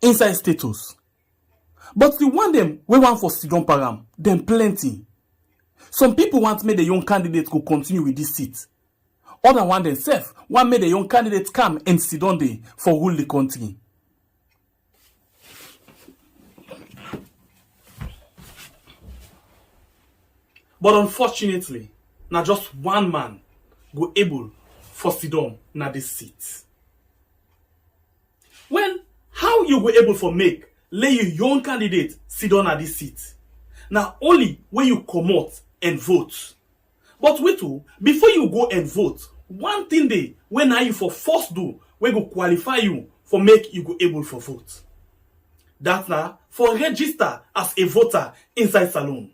inside status. But the one them we want for Sidon Param, them plenty. Some people want make the young candidate go continue with this seat. Other one themselves want make the young candidate come and sit on there for rule the country. But unfortunately, now just one man go able for Sidon na this seat. Well, how you go able for make lay your young candidate sit on at this seat? Now only when you come out and vote. But wait, before you go and vote, one thing they when are you for first do we go qualify you for make you go able for vote. That now for register as a voter inside Salone.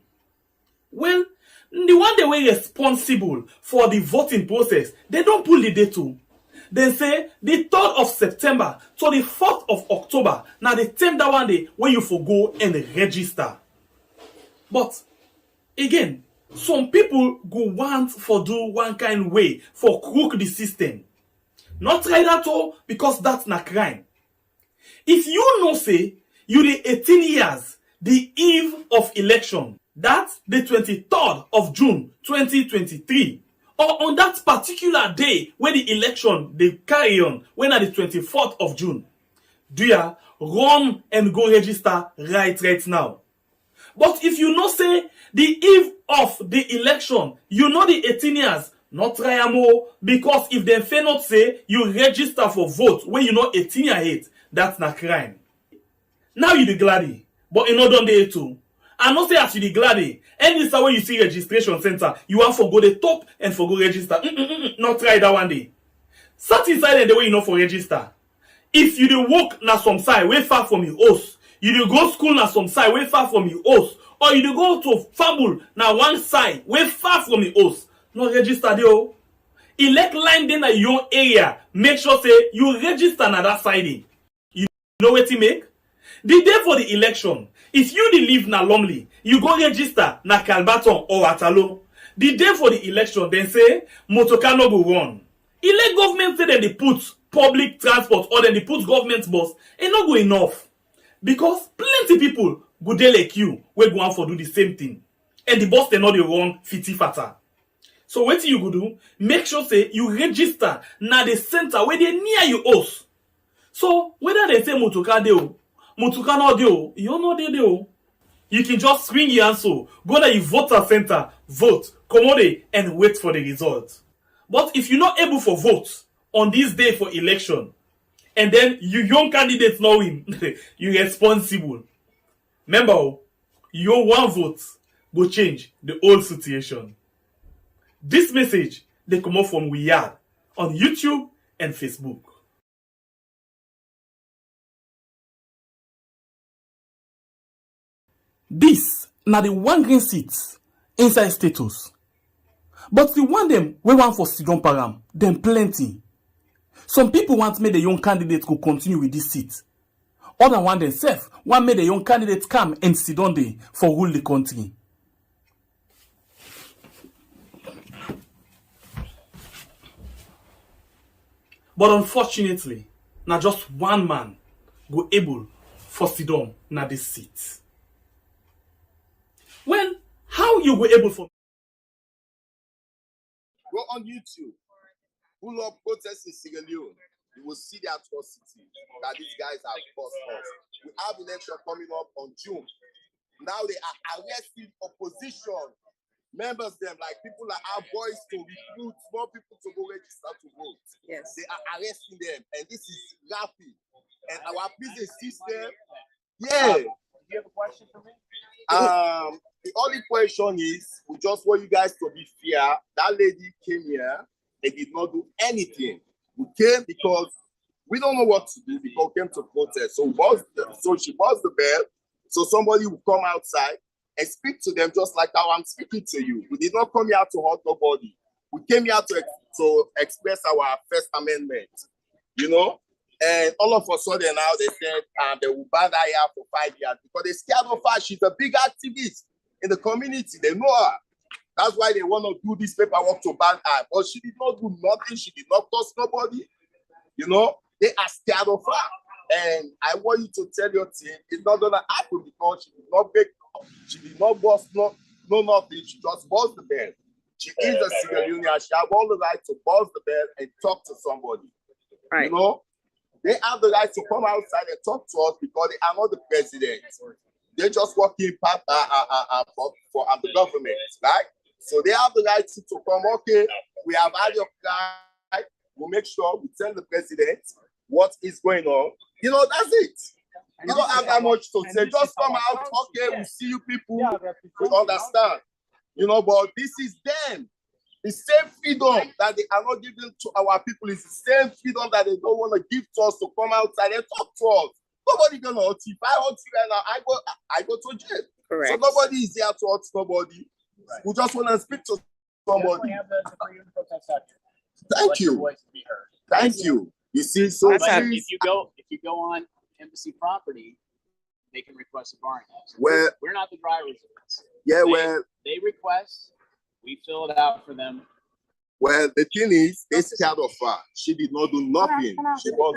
Well, the one they were responsible for the voting process, they don't pull the date too. They say the 3rd of September to the 4th of October. Now they take that one day when you forgo and register. But again, some people go want for do one kind way for crook the system. Not try that all because that's not crime. If you know say you the 18 years, the eve of election, that's the 23rd of June 2023, or on that particular day when the election they carry on, when at the 24th of June, do ya run and go register right now. But if you know say the eve of the election, you know the 18 years, not try more, because if they fail not say you register for vote when you know 18 years age, that's not crime. Now you the gladdy, but you know don't do it too. And not say as you the gladdy, any time when you see registration center, you want for go the top and for go register. Not try that one day. Sat inside and the way you know for register. If you dey walk na some side way far from your house, you dey go school na some side way far from your house, or you dey go to fable na one side way far from your house, no register there. Elect line dey na your area, make sure say you register na that side. You know what to make? The day for the election, if you dey live na Lumley, you go register na Calbaton or Atalo. The day for the election, then say motorcar no go run. Elect government say they put public transport or then they put government bus, e no go enough. Because plenty people go dey like you wey go on for do the same thing. And the bus they no dey run fiti fata. So wetin you go do? Make sure say you register na the center where they near your house. So whether they say motorcar dey o, motorcar no dey o, you no dey o. You can just swing your answer, go to your voter center, vote, come on there and wait for the result. But if you're not able for vote on this day for election, and then you young candidates know win, you're responsible. Remember, your one vote go change the whole situation. This message they come up from Yard on YouTube and Facebook. This na the one green seat inside status. But the one them we want for Sidon Param, them plenty. Some people want make the young candidate go continue with this seat. Other one themselves want make the young candidate come and sit on there for rule the country. But unfortunately, na just one man go able for Sidon na this seat. Well, how you were able for? Go on YouTube, pull up protests in Sierra Leone. You will see the atrocity that these guys have caused us. We have election coming up on June. Now they are arresting opposition members, them like people that have boys to recruit more people to go register to vote. Yes. They are arresting them, and this is rapid. And our prison system, yeah. Do you have a question for me? The only question is, we just want you guys to be fair. That lady came here and did not do anything. We came because we don't know what to do because we came to protest. So she buzzed the bell. So somebody will come outside and speak to them just like how I'm speaking to you. We did not come here to hurt nobody. We came here to express our First Amendment, you know? And all of a sudden now they said they will ban her here for 5 years because they scared of her. She's a big activist in the community. They know her. That's why they want to do this paperwork to ban her. But she did not do nothing. She did not cost nobody. You know, they are scared of her. And I want you to tell your team it's not gonna happen because she did not bust nothing. She just buzzed the bell. She is a Sierra Leonean. She have all the right to buzz the bell and talk to somebody. Right. You know, they have the right to come outside and talk to us because they are not the president. They're just working part for the government, right? So they have the right to come. Okay, we have had your cry. We'll make sure we tell the president what is going on. You know, that's it. You don't have that much to say. Just come out. Okay, we see you people. We understand. You know, but this is them. The same freedom that they are not giving to our people is the same freedom that they don't want to give to us to come outside and talk to us. Nobody gonna hurt you. If I hurt you right now, I go to jail. Correct. So nobody is here to hurt nobody. Right. We just want to speak to somebody. Thank you. Thank you. You see, so if you go on embassy property, they can request a barring. Well, we're not the drivers of this. Yeah, they request, we fill it out for them. Well, the thing is, they scared of her. She did not do nothing. She was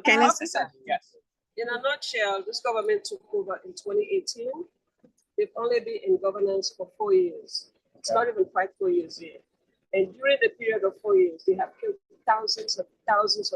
Can I say something? Yes. In a nutshell, this government took over in 2018. They've only been in governance for 4 years. It's not even quite 4 years yet. And during the period of 4 years, they have killed thousands of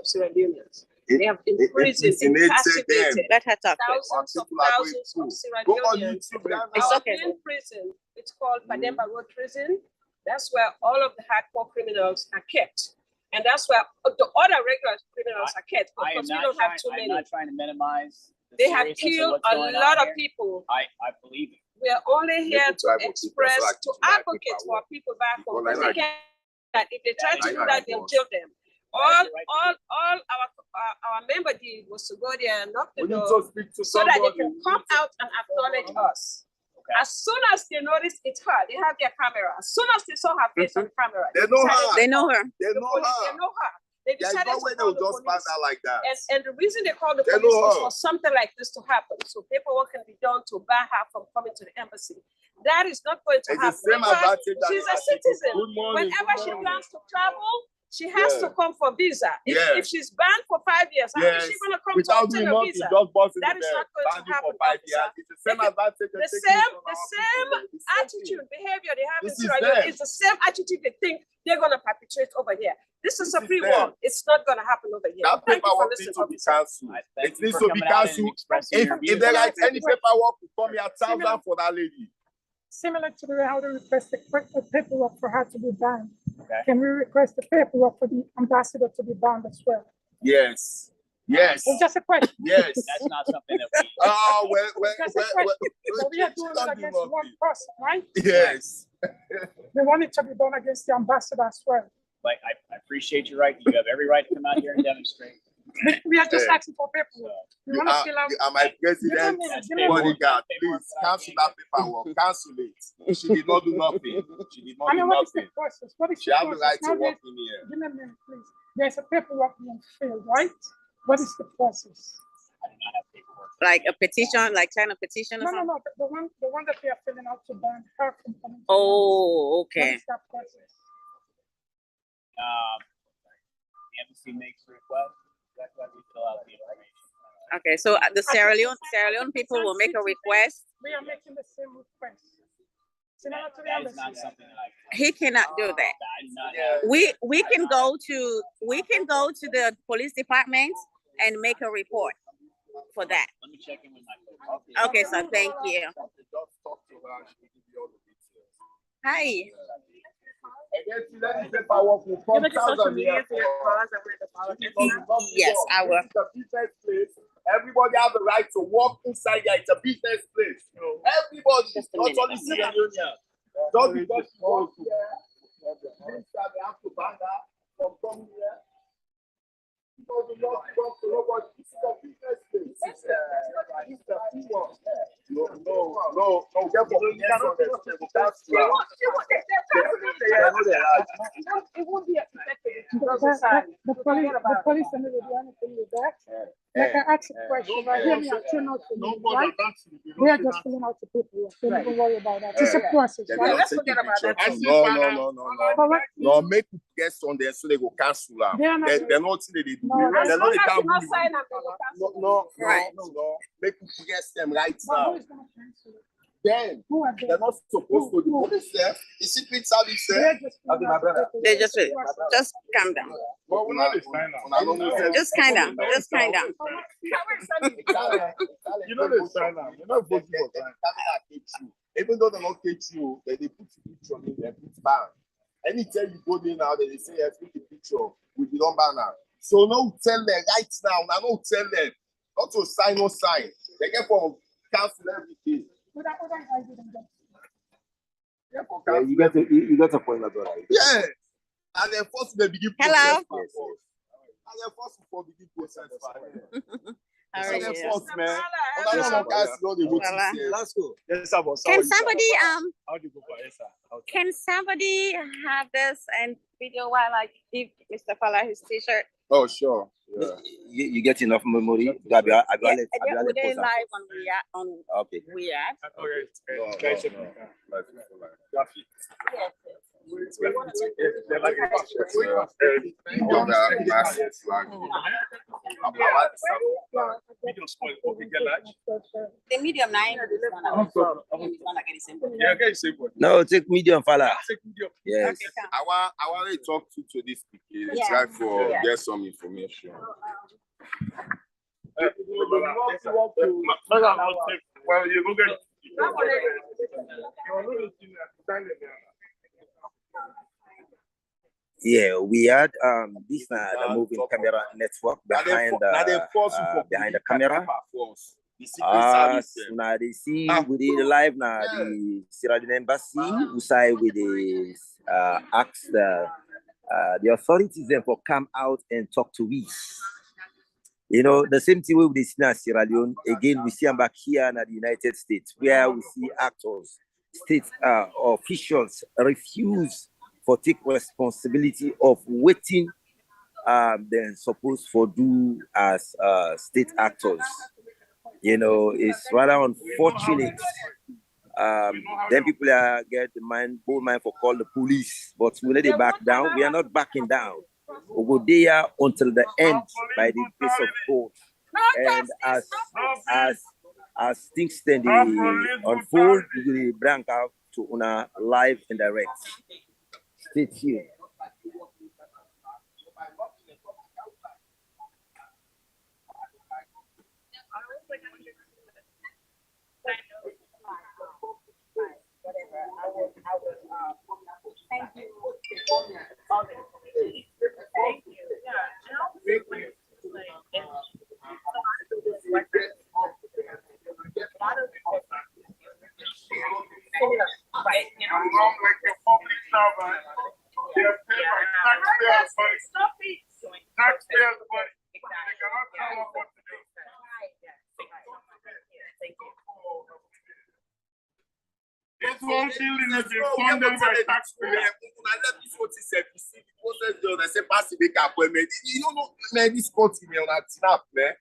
Sierra Leoneans. They have imprisoned, incarcerated Let her talk. thousands of Sierra Leoneans. It's okay. In prison, it's called Pademba Road Prison. That's where all of the hardcore criminals are kept. And that's where the other regular criminals are kept, because we don't have too many. I'm not trying to minimize. They have killed a lot of people. I believe it. We are only here to express, to advocate for our people back home. If they try to do that, they'll kill them. All our member did was to go there and knock the door so that they can come out and acknowledge us. Okay. As soon as they notice it's her, they have their camera. As soon as they saw her face on the camera, they know her. They know her. They know her. They decided to call the police. Like that. And the reason they called the police is for something like this to happen. So paperwork can be done to ban her from coming to the embassy. That is not going to happen. She's a citizen. Whenever she plans to travel, she has to come for visa. If she's banned for 5 years, how is she going to come to obtain a visa? That is not going to happen. The same attitude, behavior they have in Sierra Leone is the same attitude they think they're going to perpetrate over here. This is a free world. It's not going to happen over here. That paperwork needs to be cancelled. It needs to be cancelled. If there is any paperwork, come here, $1,000 for that lady. Similar to the way how they request the paperwork for her to be banned. Okay. Can we request the paperwork for the ambassador to be banned as well? Yes. Yes. It's just a question. Yes. That's not something that we... Oh, well. We are doing it against one person, right? Yes. We want it to be done against the ambassador as well. Like, I appreciate your right. You have every right to come out here and demonstrate. We are just asking for paperwork. You are my president, bodyguard. Please cancel that paperwork. Cancel it. She did not do nothing. She did not do what is the nothing. process? What is She the has the right to process? walk in here. Give me a minute, please. There's a paperwork being filled, right? What is the process? I do not have paperwork. Like a petition, like trying to petition or something? No. The one that we are filling out to ban her from coming. Oh, okay. What is that process? The embassy makes a request. That's why we fill out the information. Okay, so the Sierra Leone people will make a request. We are making the same request. Similar to the That is embassy. not something that I can. He cannot do that. I do not have. We can go to the police department and make a report for that. Let me check in with my. Okay, so thank you. Hi. Yes, I will. It's a business place. Everybody has the right to walk inside there. It's a business place. Everybody, not only Sierra Leone. Don't because you walk here, means that they have to ban that from coming here. Because you don't talk to nobody. This is a business place. It's a free world. No. Get for me. It won't be affected. The police are not going to do anything with that. Like I asked a question, right? Hear me out, turn out for me, right? They are just filling out the paperwork. Don't even worry about that. It's a process, right? Let's forget about that. No. Correct? No, make guests on there so they go cancel them. They are not. They're not saying they do. No, They're As not long the as kind you not who- sign up, they will cancel. Right. No. Make guests them right But who now. is going to cancel it? Then Who are they're they? not supposed to. The police there, the secret service They there. are just filling out the paperwork. They just It's a process. just calm down. But we're not Just kind of. Just kind of. You know they sign up. You're not voting for sign. Even though they don't catch you, they put the picture in there, put ban. Anytime you go there now, they say, yes, put the picture with the number now. So no tell them right now. Now no tell them not to sign, no sign. They get for cancel everything. Would I didn't get Yeah, you get a point as well. Right? Yeah. And then first they begin Hello? process. And then first before begin process. How So are then you? first, man. Yes, Other sir. guys know the voting Voila. here. Let's go. Yes, sir, boss. Can somebody How do you go for yes, sir? can somebody have this and video while I give Mr. Fala his t-shirt? Oh, sure. Yeah. You get enough memory. Would they live on Okay. Riyadh? The medium 9 No, take medium, fella. Yes. Okay, come. I want to talk to this people. Yeah. Try for Yeah. get some information. Well, you go get. Yeah, we had this the moving camera network behind the camera. Now they see with the live now the Sierra Leone embassy who side with the ask the authorities then for come out and talk to us. You know, the same thing with the Sierra Leone. Again, we see them back here in the United States, where we see actors, state officials refuse for take responsibility of waiting they're supposed for do as state actors. You know, it's rather unfortunate. Then people get the bold mind for call the police, but we let it back down. We are not backing down. We go there until the end by the grace of God. And as things stand unfold, we will bring out to una live and direct. Stay tuned. Thank you. Thank you. Taxpayers' money. They cannot tell us what to do. This whole building has been funded by taxpayers. You don't know, man, this country, man, on a snap, man.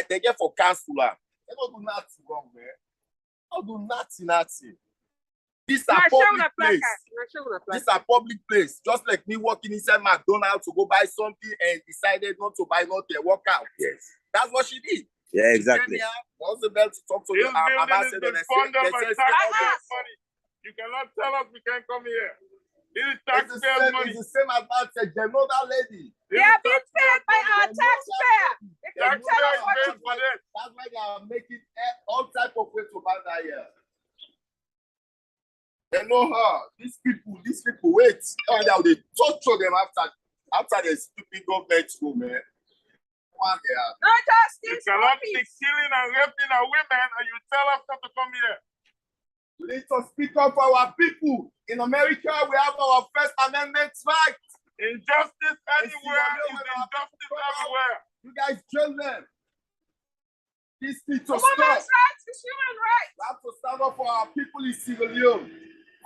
They get for counselor. They don't do nothing wrong, man. They don't do nothing. This is a public place. This is a public place. Just like me walking inside McDonald's to go buy something and decided not to buy nothing, walk out. Yes. That's what she did. Yeah, exactly. What's the bell to talk to This the building has ambassador? been funded by taxpayers' money. You cannot tell us we can't come here. This is taxpayers' money. It's the same advantage. They know that lady. They are being paid by our taxpayer. They can't tell us what to do. That's why they are making all type of ways to buy that here. They know her. These people, wait. They torture them after the stupid government school, man. No justice. You cannot be killing and raping our women and you tell us not to come here. We need to speak up for our people. In America, we have our First Amendment right. Injustice anywhere is injustice everywhere. You guys jail them. This needs to Women's stop. rights is human rights. We have to stand up for our people in Sierra Leone.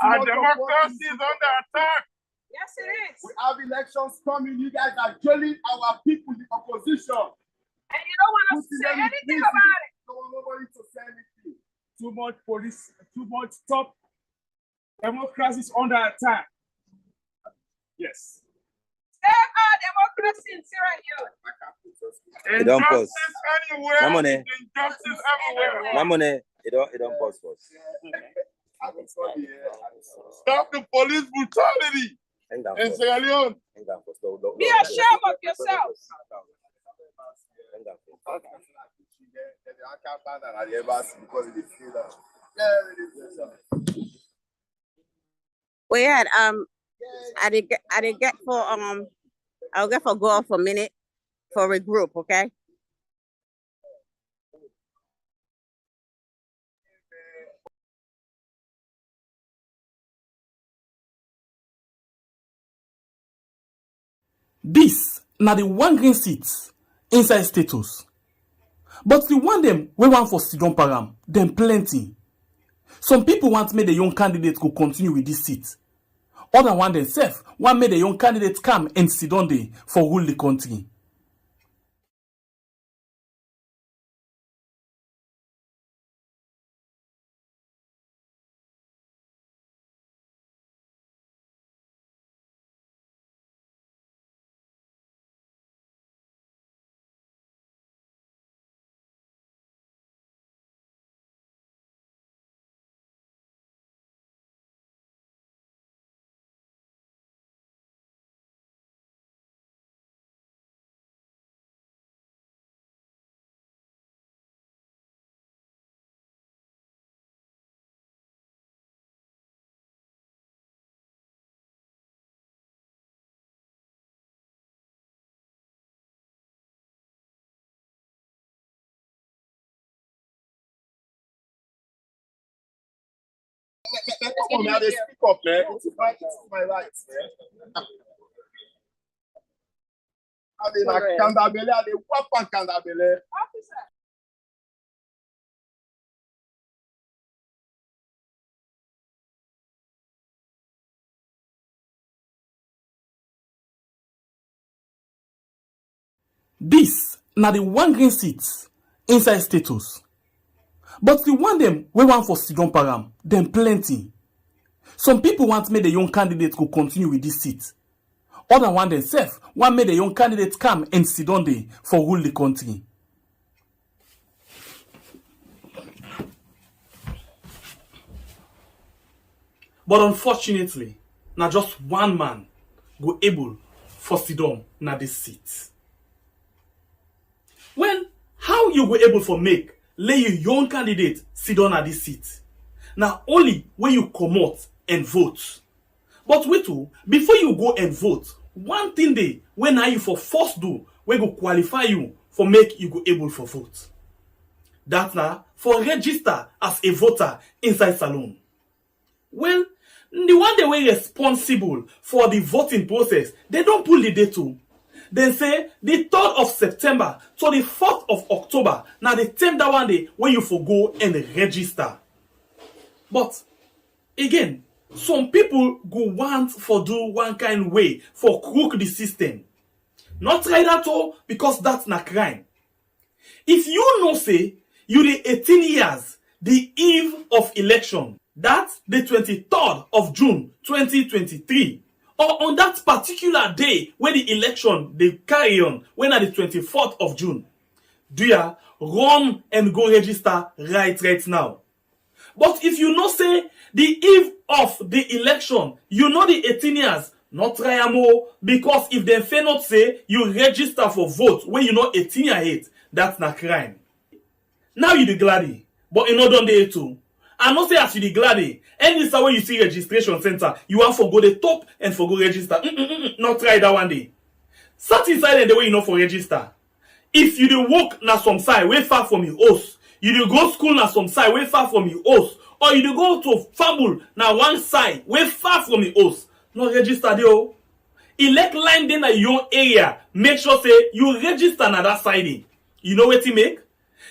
Our democracy is under attack. Yes, it is. We have elections coming. You guys are jailing our people in opposition. And you don't want us to say anything about it. Don't want nobody to say anything. Too much police, too much top. Democracy is under attack. Yes. Save our democracy in Sierra Leone. It don't pause. Anywhere. My money. Injustice everywhere. My money. It don't pause for us. Stop the police brutality Hang down in first. Sierra Leone. Hang down first. Don't- Be ashamed of yourself. Hang down first. We had I did get for I'll get for go off for a minute for regroup, okay? This na the one green seat inside status. But the one them we want for Sidon Param, them plenty. Some people want make the young candidate go continue with this seat. Other one themselves want make the young candidate come and sit on there for rule the country. Come on, they speak up, man. It's my rights, man. I mean, like Candabele, I walk on Candabele. Officer. This na the one green seat inside status. But the one them we want for Sidon Param, them plenty. Some people want make the young candidate go continue with this seat. Other one themselves want make the young candidate come and sit on there for rule the country. But unfortunately, na just one man go able for Sidon na this seat. Well, how you go able for make lay your young candidate sit down at this seat? Now only when you come out and vote. But wait oh, before you go and vote, one thing dey when are you for first do we go qualify you for make you go able for vote. That na for register as a voter inside Salone. Well, the one they were responsible for the voting process, they don't pull the date too. They say the 3rd of September to the 4th of October. Now the time that one day when you forgo and register. But again, some people go want for do one kind way for crook the system. Not try that all because that's not crime. If you know say you the 18 years, the eve of election, that's the 23rd of June 2023. Or on that particular day when the election they carry on, when at the 24th of June, do ya run and go register right now. But if you know say the eve of the election, you know the 18 years, not try more because if they fail not say you register for vote when you know 18 years age, that's not crime. Now you the gladdy, but you know don't day too. I not say as you the gladdy, any time when you see registration center, you want for go the top and for go register. Not try that one day. Sat inside and the way you know for register. If you do work na some side way far from your house, you do go school na some side way far from your house, or you do go to fable na one side way far from your house, no register there. Elect line then na your area. Make sure say you register na that side. You know what you make?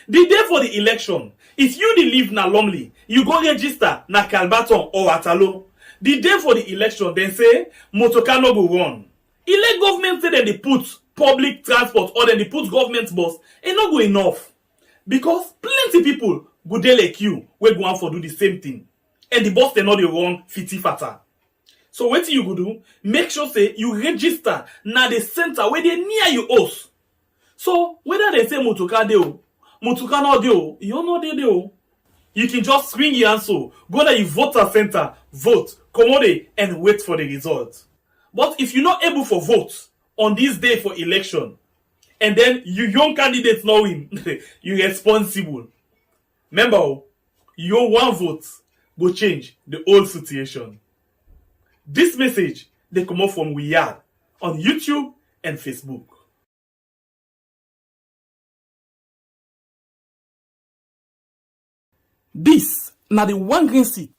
The day for the election, if you dey live na Lumley, you go register na Calbaton or Atalo. The day for the election, then say motorcar no go run. Elect government say that they put public transport or then they put government bus, it not go enough. Because plenty people go dey like you, wey go on for do the same thing. And the bus they not dey run fiti fata. So wetin you go do? Make sure say you register na the center where they near you house. So whether they say motoka dey o, motoka no dey o, you no dey o. You can just swing your answer, go to your voter center, vote, commode, and wait for the result. But if you're not able for vote on this day for election, and then you young candidates not win, you're responsible. Remember, your one vote will change the whole situation. This message, they come up from We Are on YouTube and Facebook. This na the one green seat.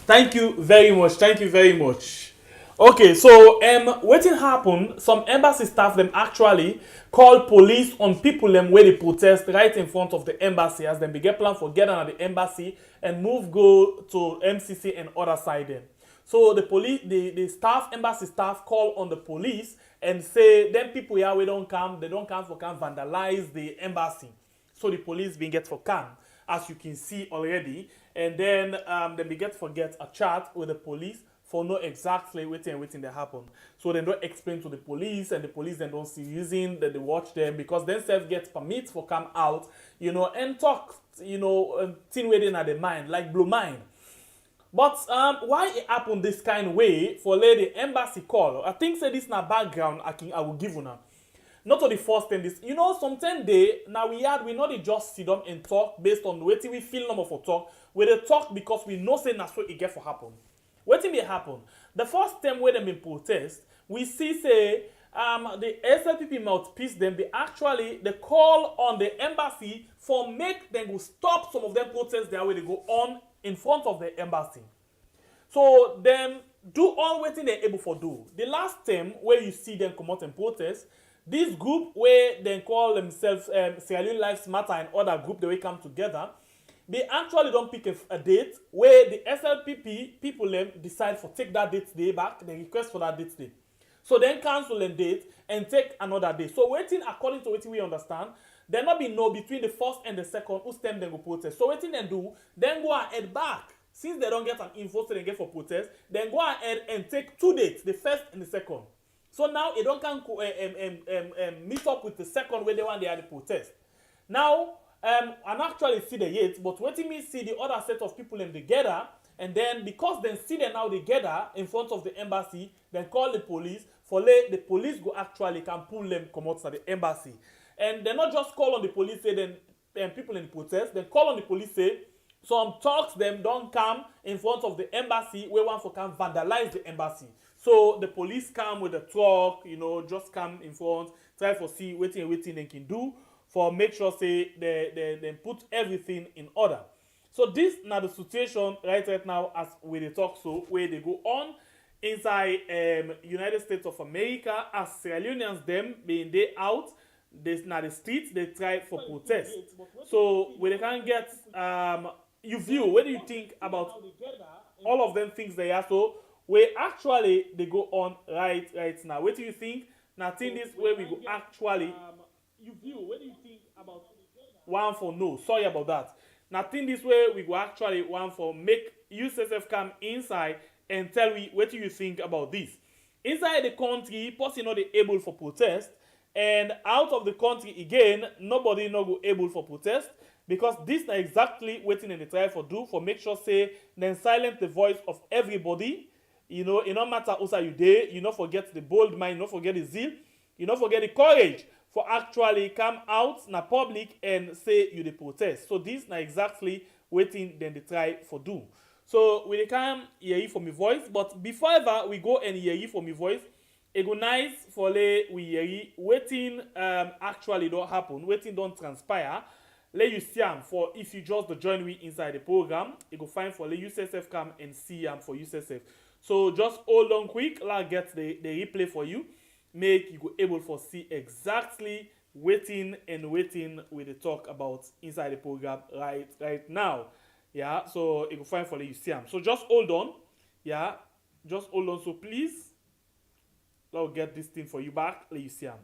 Thank you very much. Thank you very much. Okay, so wetin happen? Some embassy staff them actually call police on people them where they protest right in front of the embassy as them begin plan for getting at the embassy and move go to MCC and other side them. So the police, the staff, embassy staff call on the police and say them people here we don't come, they don't come for come vandalize the embassy. So the police being get for come, as you can see already. And then they get forget a chat with the police for know exactly waiting that happen. So they don't explain to the police, and the police then don't see using that they watch them because then self get permits for come out, you know, and talk, you know, thing waiting at the mind, like blue mind. But why it happen this kind of way for the embassy call? I think say this na background I will give you now. Not to the first thing this, you know, sometimes now we not just sit down and talk based on what we feel number for talk. We dey talk because we know say that's what it get for happen. What may happen? The first time when them in protest, we see say the SLPP mouthpiece them they call on the embassy for make them go stop some of them protests there where they go on in front of the embassy. So them do all what they're able for do. The last time where you see them come out and protest, this group where they call themselves Sierra Leone Lives Matter and other group they will come together, they actually don't pick a date where the SLPP people them decide for take that date day back, they request for that date day. So then cancel the date and take another day. So waiting according to what we understand, there not be no between the first and the second whose time they go protest. So waiting then do, then go ahead back. Since they don't get an info so they get for protest, then go ahead and take 2 dates, the first and the second. So now it don't can meet up with the second where they want they had the protest. Now I'm actually see the yet, but waiting me see the other set of people in together, and then because then see them now together in front of the embassy, then call the police for the police go actually can pull them come out to the embassy. And they not just call on the police say then people in the protest, then call on the police say some talks them don't come in front of the embassy where one for can vandalize the embassy. So the police come with a truck, you know, just come in front, try for see waiting they can do for make sure say they put everything in order. So this now the situation right now as we they talk so where they go on inside United States of America as Sierra Leoneans them being they out this now the streets they try for protest. So where they can get you view what do you think about all of them things they are so where actually they go on right now? What do you think? Now think this way we go actually you view what do you think about one for no sorry about that. Now think this way we go actually one for make USSF come inside and tell me what do you think about this. Inside the country person not able for protest, and out of the country again nobody not go able for protest because this is exactly waiting in the try for do for make sure say then silence the voice of everybody. You know, it no matter who say you there, you not forget the bold mind, you not forget the zeal, you not forget the courage for actually come out in the public and say you the protest. So this is exactly waiting then they try for do. So we can hear you from my voice, but before ever we go and hear you from my voice, it go nice for we hear you waiting actually don't happen, waiting don't transpire. Let you see them for if you just join me inside the program, it go fine for let you USSF come and see them for USSF. So just hold on quick, I'll get the replay for you. Make you go able for see exactly waiting with the talk about inside the program right now. Yeah, so it go fine for let you see them. So just hold on. Yeah, just hold on. So please, I'll get this thing for you back. Let you see them.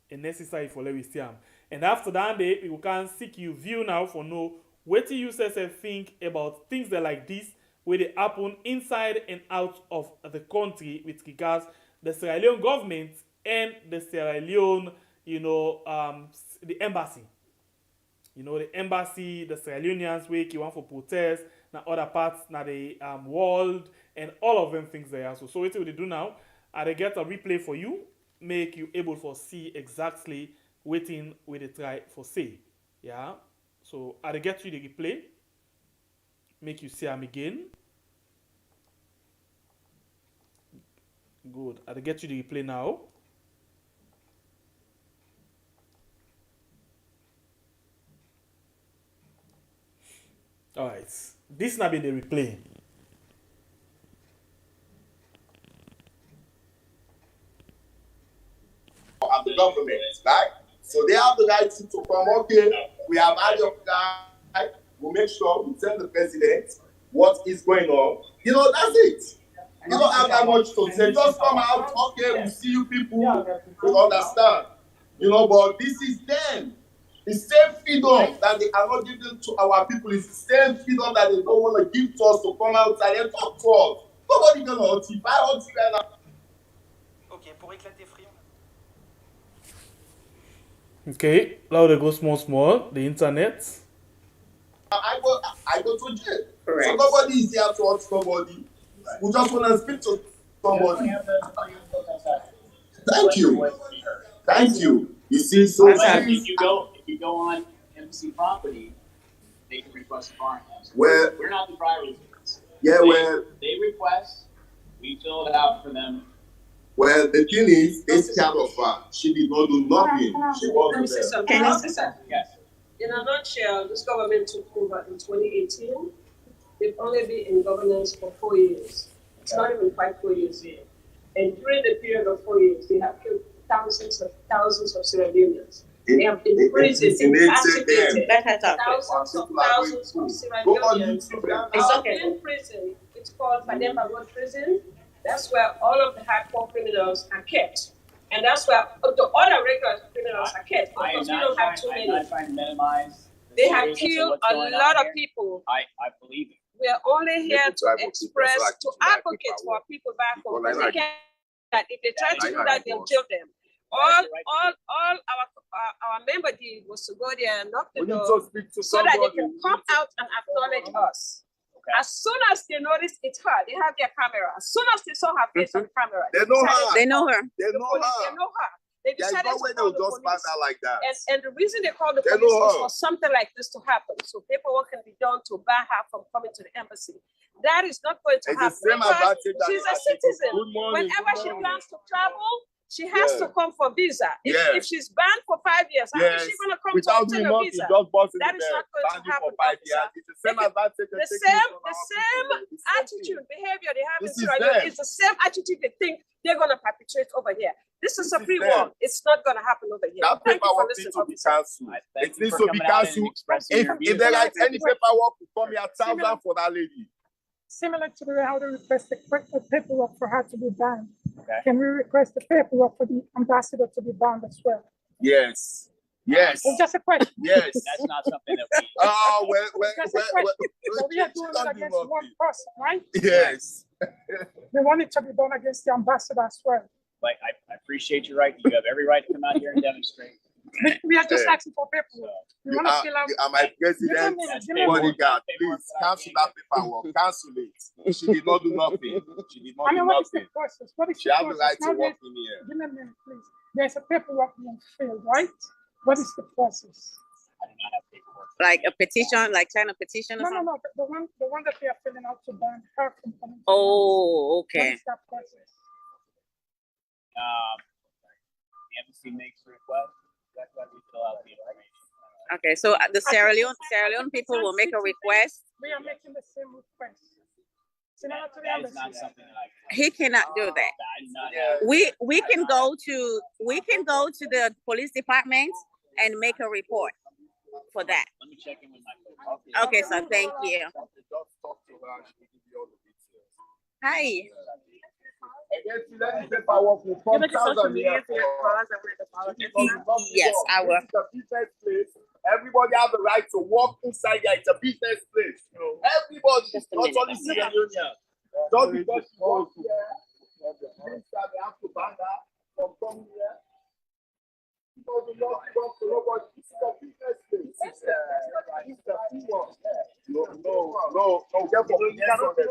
And necessary for let you see them. And after that day, we can seek you view now for know what you think about things that like this where they happen inside and out of the country with regards the Sierra Leone government and the Sierra Leone, the embassy. The embassy, the Sierra Leoneans week, you want for protest, now other parts, now the world, and all of them things there. So what they do now, they get a replay for you, make you able for see exactly waiting with the try for say. Yeah. So I get you the replay, make you see them again. Good. I get you the replay now. All right. This now be the replay. Of the government, right? So they have the right to come, okay, we have had your guy, we'll make sure we tell the president what is going on. That's it. You don't have that much to say. Just come out, okay, we see you people, we understand. But this is them. The same freedom that they are not giving to our people is the same freedom that they don't want to give to us to come outside and talk to us. Nobody gonna hurt you. I hurt you right now. Okay, pour éclater friand. Okay, now they go small, the internet. I go to jail. Correct. So nobody is here to hurt somebody. We just want to speak to somebody. Thank you. You see, so if you go on embassy property, they can request a foreign passport. Well, We're not the drivers. Yeah, they request, we fill it out for them. Well, the thing is, this kind of she did not do nothing. She wasn't there. Can I say something? Yes. In a nutshell, this government took over in 2018. They've only been in governance for 4 years. It's not even quite 4 years yet. And during the period of 4 years, they have killed thousands of Sierra Leoneans. They have imprisoned, incarcerated thousands of Sierra Leoneans. In prison, it's called Pademba Road Prison. That's where all of the hardcore criminals are kept. And that's where the other regular criminals are kept. Because we don't have too many. I'm not trying to minimize. They have killed a lot of people. I believe it. We are only here to express, to advocate for people back home. That if they try to do that, they'll kill them. All our member did was to go there and knock the door so that they can come out and acknowledge us. Okay. As soon as they notice it's her, they have their camera. As soon as they saw her face on the camera, they know her. They know her. They know her. They decided to call the police. Pass out like that. And the reason they called the police was for something like this to happen. So paperwork can be done to ban her from coming to the embassy. That is not going to happen. She's a citizen. Whenever she plans to travel, she has to come for visa. If she's banned for 5 years, how is she going to come to obtain a visa? That is not going to happen. The same attitude, behavior they have in Sierra Leone is the same attitude they think they're going to perpetrate over here. This is a free war. It's not going to happen over here. That paperwork needs to be cancelled. It needs to be cancelled. If there is any paperwork, to come here, 1,000 for that lady. Similar to the way how they request the paperwork for her to be banned. Okay. Can we request the paperwork for the ambassador to be banned as well? Yes. Yes. It's just a question. Yes. That's not something that we... Just a question. So we are doing it against one person, right? Yes. We want it to be done against the ambassador as well. Like, I appreciate your right. You have every right to come out here and demonstrate. We are just asking for paperwork. You are my president, bodyguard. Please cancel that paperwork. Cancel it. She did not do nothing. She did not do what is the nothing. process? What is She the has the process? right to work in here. Give me a minute, please. There's a paperwork being filled, right? What is the process? I do not have paperwork. Like a petition, like sign a petition or No, something? no, the one that we are filling out to ban her from coming. Oh, What okay. is that process? The embassy makes a request. That's why we fill out the information. Okay, so the Sierra Leone people will make a request. We are making the same request. Similar to the That is embassy. not something that I. He cannot do that. I do not. We can go to the police department and make a report for that. Let me check in with my. Okay, so thank you. Just talk to her. She will give you all the details. Hi. Paperwork will come thousands here. Yes, I will. It's a business place. Everybody has the right to walk inside there. It's a business place. Everybody, Just a not minute. only Sierra Leoneans. Just because you walk here, means that they have to ban her from coming here. People do not talk to nobody. This is a business place. It's a free one. No, get from the end of the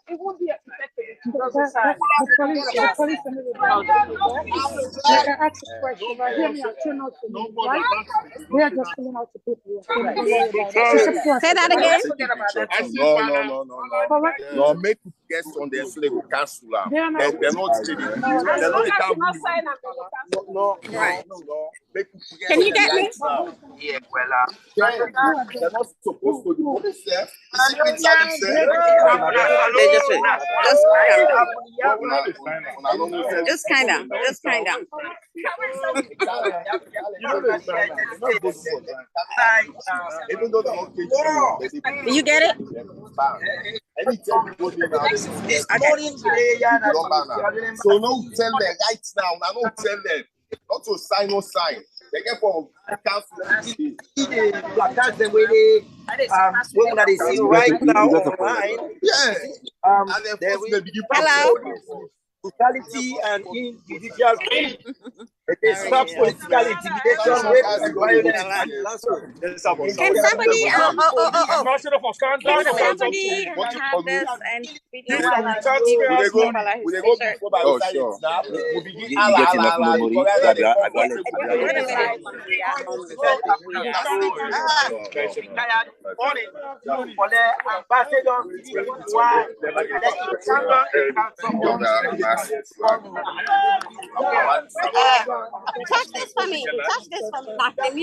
It won't be affected. The police and the like I asked a question, right? Hear me out, you're not filling, right? We are just filling out the paperwork. Don't worry about it. It's a process. Say that again. No, make guests on their slave will cancel them. They are not. They're not stealing. They're not the kind Not sign up. No. Make Can you get me? Yeah, they're not supposed to. The police there. They just kind of. Even though they're not taking You get it? anytime you go there now, so no tell them right now. I don't tell them not to sign no sign. They get from council. Placards the way they see right now online. Yeah. And then there first we- they begin Hello. brutality and judicial. It is stop political intimidation, rape, and violence. Can somebody Ambassador for can Scotland. somebody have this and video We while I they go before by side now. We begin You get enough memory that I got touch this for me. Touch this for me.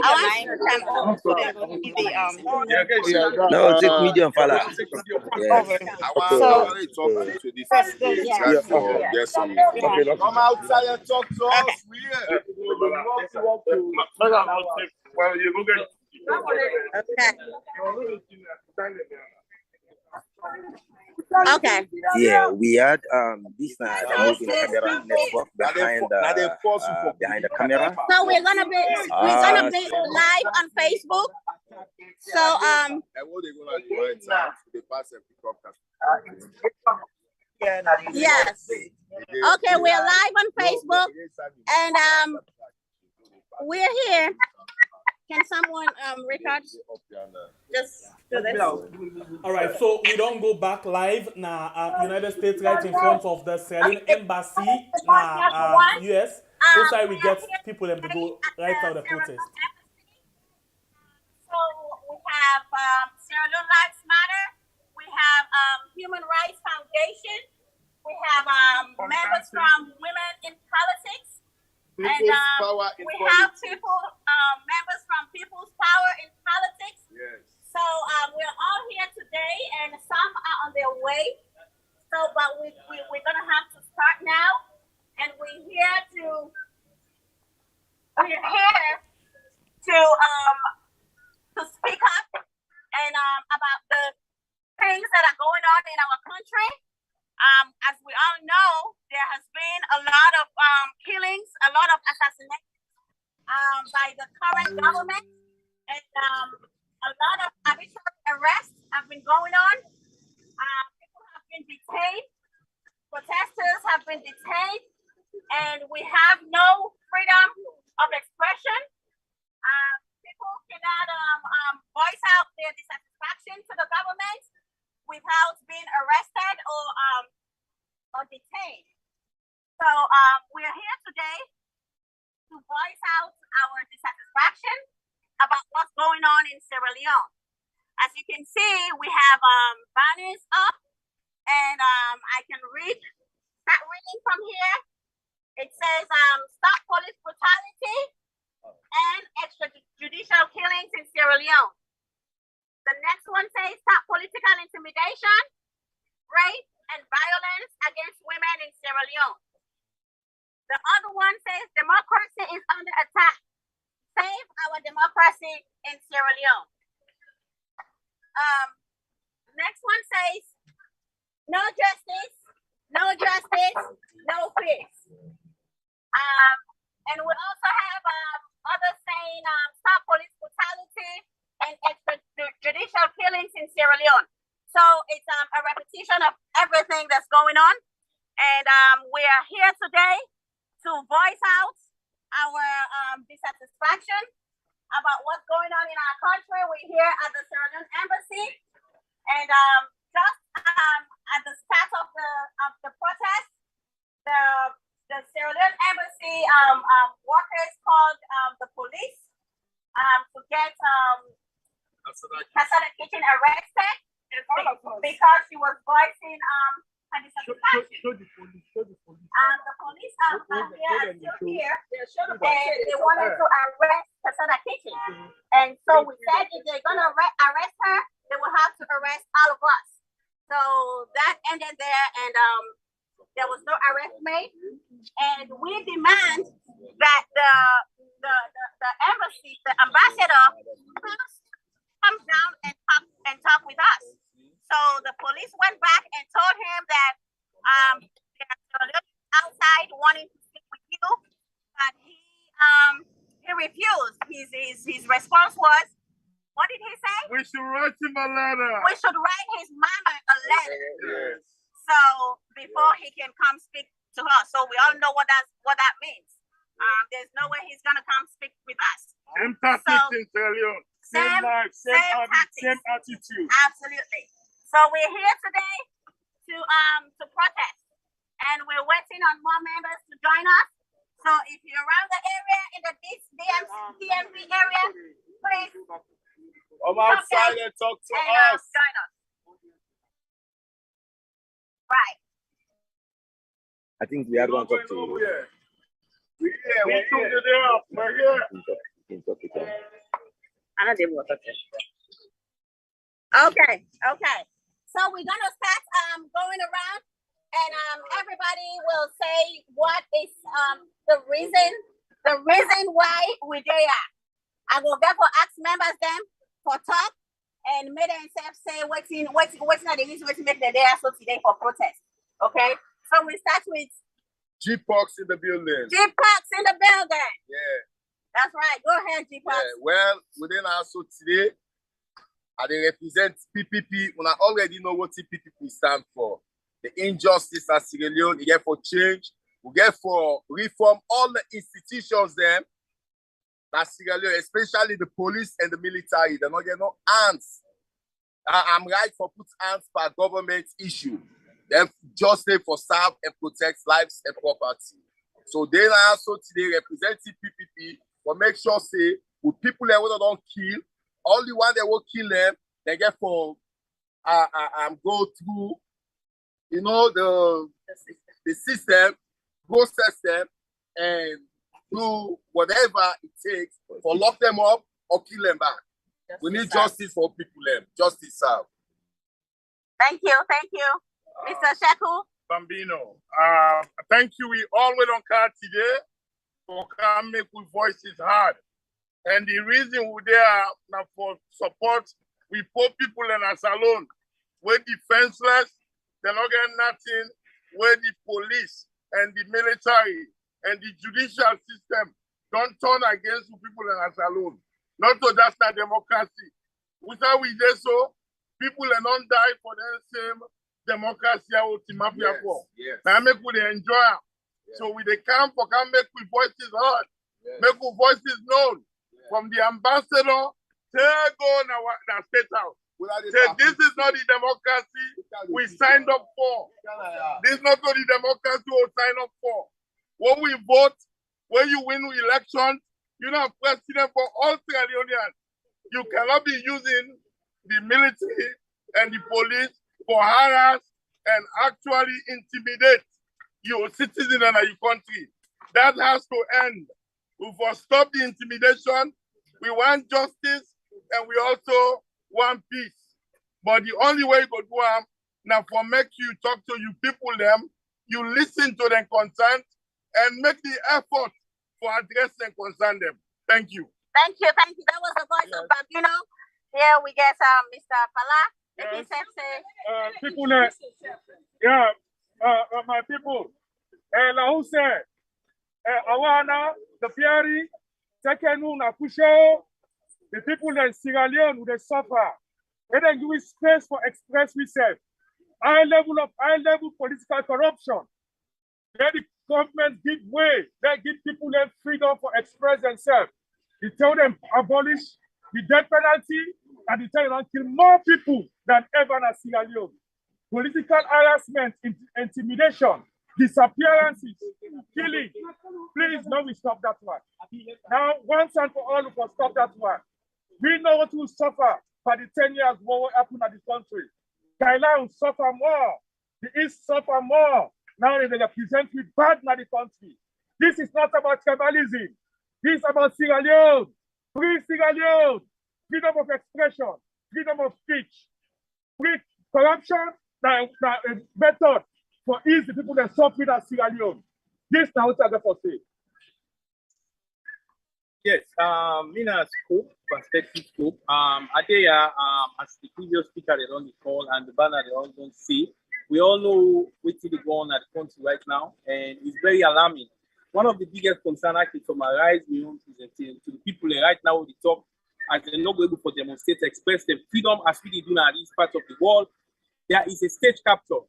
I want to come over so they will see the No, take medium, fella. Yeah. So- Come outside and talk to us. We here. Well, you go get. Okay. Yeah, we had this moving camera network behind the camera. So we're gonna be live on Facebook. So yes. Okay, we're live on Facebook and we're here. Can someone record? Just do this. All right, so we don't go back live now. United States right in front of the Sierra Leone embassy now. US. Outside we get people them to go right out the protest. So we have Sierra Leone Lives Matter. We have Human Rights Foundation. We have members from Women in Politics. And we have people, members from People's Power in Politics. Yes. So we're all here today, and some are on their way. So, but we're gonna have to start now, and we're here to speak up and about the things that are going on in our country. As we all know, there has been a lot of killings, a lot of assassinations by the current government, and a lot of arbitrary arrests have been going on. People have been detained, protesters have been detained, and we have no freedom of expression. People cannot voice out their dissatisfaction to the government without being arrested or detained. So we're here today to voice out our dissatisfaction about what's going on in Sierra Leone. As you can see, we have banners up, and I can start reading from here. It says, stop police brutality and extrajudicial killings in Sierra Leone. The next one says, stop political intimidation, rape, and violence against women in Sierra Leone. The other one says, democracy is under attack. Save our democracy in Sierra Leone. Next one says, no justice, no peace. And we also have others saying, stop police brutality and extrajudicial killings in Sierra Leone. So it's a repetition of everything that's going on. And we are here today to voice out our dissatisfaction about what's going on in our country. We're here at the Sierra Leone Embassy. And just at the start of the protest, the Sierra Leone Embassy workers called the police to get Cassandra Kitchen arrested because she was voicing her dissatisfaction. The police are still here, and they wanted to arrest Cassandra Kitchen. And so we said if they're gonna arrest her, they will have to arrest all of us. So that ended there, and there was no arrest made. And we demand that the embassy, the ambassador, comes down and talk with us. So the police went back and told him that they're outside wanting to speak with you, but he refused. His response was, what did he say? We should write him a letter. We should write his mama a letter. Yes. So before he can come speak to us. So we all know what that means. There's no way he's gonna come speak with us. Same tactics in Sierra Leone. Same life, same attitude. Absolutely. So we're here today to protest, and we're waiting on more members to join us. So if you're around the area in the DMV area, please come outside and talk to us. Join us. Right. I think we are going to talk to you. We're here. Okay. So we're gonna start going around, and everybody will say what is the reason why we're there. I will therefore ask members them for talk and make themselves say what's not the reason to make the day so today for protest. Okay. So we start with G-Pox in the building. G-Pox in the building. Yeah. That's right. Go ahead, G-Pox. Yeah. Well, within also today, I represent PPP. When I already know what PPP stand for. The injustice at Sierra Leone, we get for change, we get for reform all the institutions them. That Sierra Leone, especially the police and the military, they're not getting no hands. I'm right for put hands per government issue. Then just say for serve and protect lives and property. So they are also today representing PPP for make sure say with people that don't kill, only one that will kill them, they get for go through, you know, the system, process them, and do whatever it takes for lock them up or kill them back. We need justice for people. Justice serve. Thank you. Mr. Sheku. Bambino. Thank you. We always on card today for come make we voices heard. And the reason we there now for support, we poor people in a Salone. We're defenseless, they're not getting nothing. Where the police and the military and the judicial system don't turn against the people in a Salone. Not to just a democracy. Without we do so, people are not die for the same democracy or mafia for. Yes. Yes. Now make we enjoy it. Yes. So we they come make we voices heard, yes. Make we voices known. Yes. From the ambassador, take on our state house. Say this is not the democracy we signed up for. This is not the democracy we signed up for. When we vote, when you win elections, you're not president for all Sierra Leoneans. You cannot be using the military and the police for harass and actually intimidate your citizens and your country. That has to end. We must stop the intimidation. We want justice and we also want peace. But the only way you go do them now for make you talk to you people them, you listen to them concern and make the effort for address and concern them. Thank you. Thank you. That was the voice of Bambino. Here we get Mr. Pala. Yes. People, my people. La said, Awana, the Pieri, Tekenu, Nakusho, the people in Sierra Leone they suffer. And then give space for express research. High level political corruption. Then the government give way. They give people their freedom for express themselves. They tell them abolish the death penalty and they tell them kill more people than ever in Sierra Leone. Political harassment, intimidation, disappearances, killing. Please, no, we stop that one. Now, once and for all, we will stop that one. We know what will suffer for the 10 years what will happen in the country. Kaila will suffer more. The East suffer more. Now they represent with bad in the country. This is not about tribalism. This is about Sierra Leone. Free Sierra Leone. Freedom of expression. Freedom of speech. Free corruption. That is better for ease the people that suffer in Sierra Leone. This now what I got to say. Yes, Mina scope, perspective scope. Adea, as the previous speaker they on the call and the banner they all don't see. We all know what's going on at the country right now, and it's very alarming. One of the biggest concerns actually from our rise we want to the people right now at the top, as they're not able to demonstrate, express their freedom as we do in this part of the world. There is a stage capture.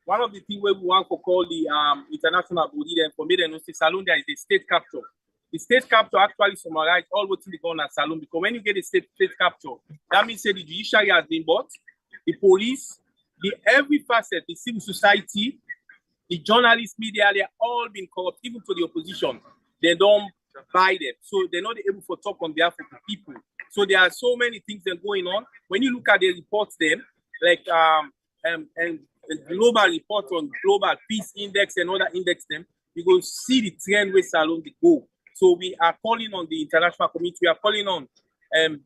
One of the things where we want to call the international body then for me and Salone, there is a state capture. The state capture actually summarize all what's going on at Salone, because when you get a state capture, that means that the judiciary has been bought, the police, every facet, the civil society, the journalists, media, they are all been corrupt, even to the opposition. They don't buy them. So they're not able to talk on behalf of the people. So there are so many things that are going on. When you look at the reports then, like and global report on global peace index and other index them, you go see the trend where Salone they go. So we are calling on the international community, we are calling on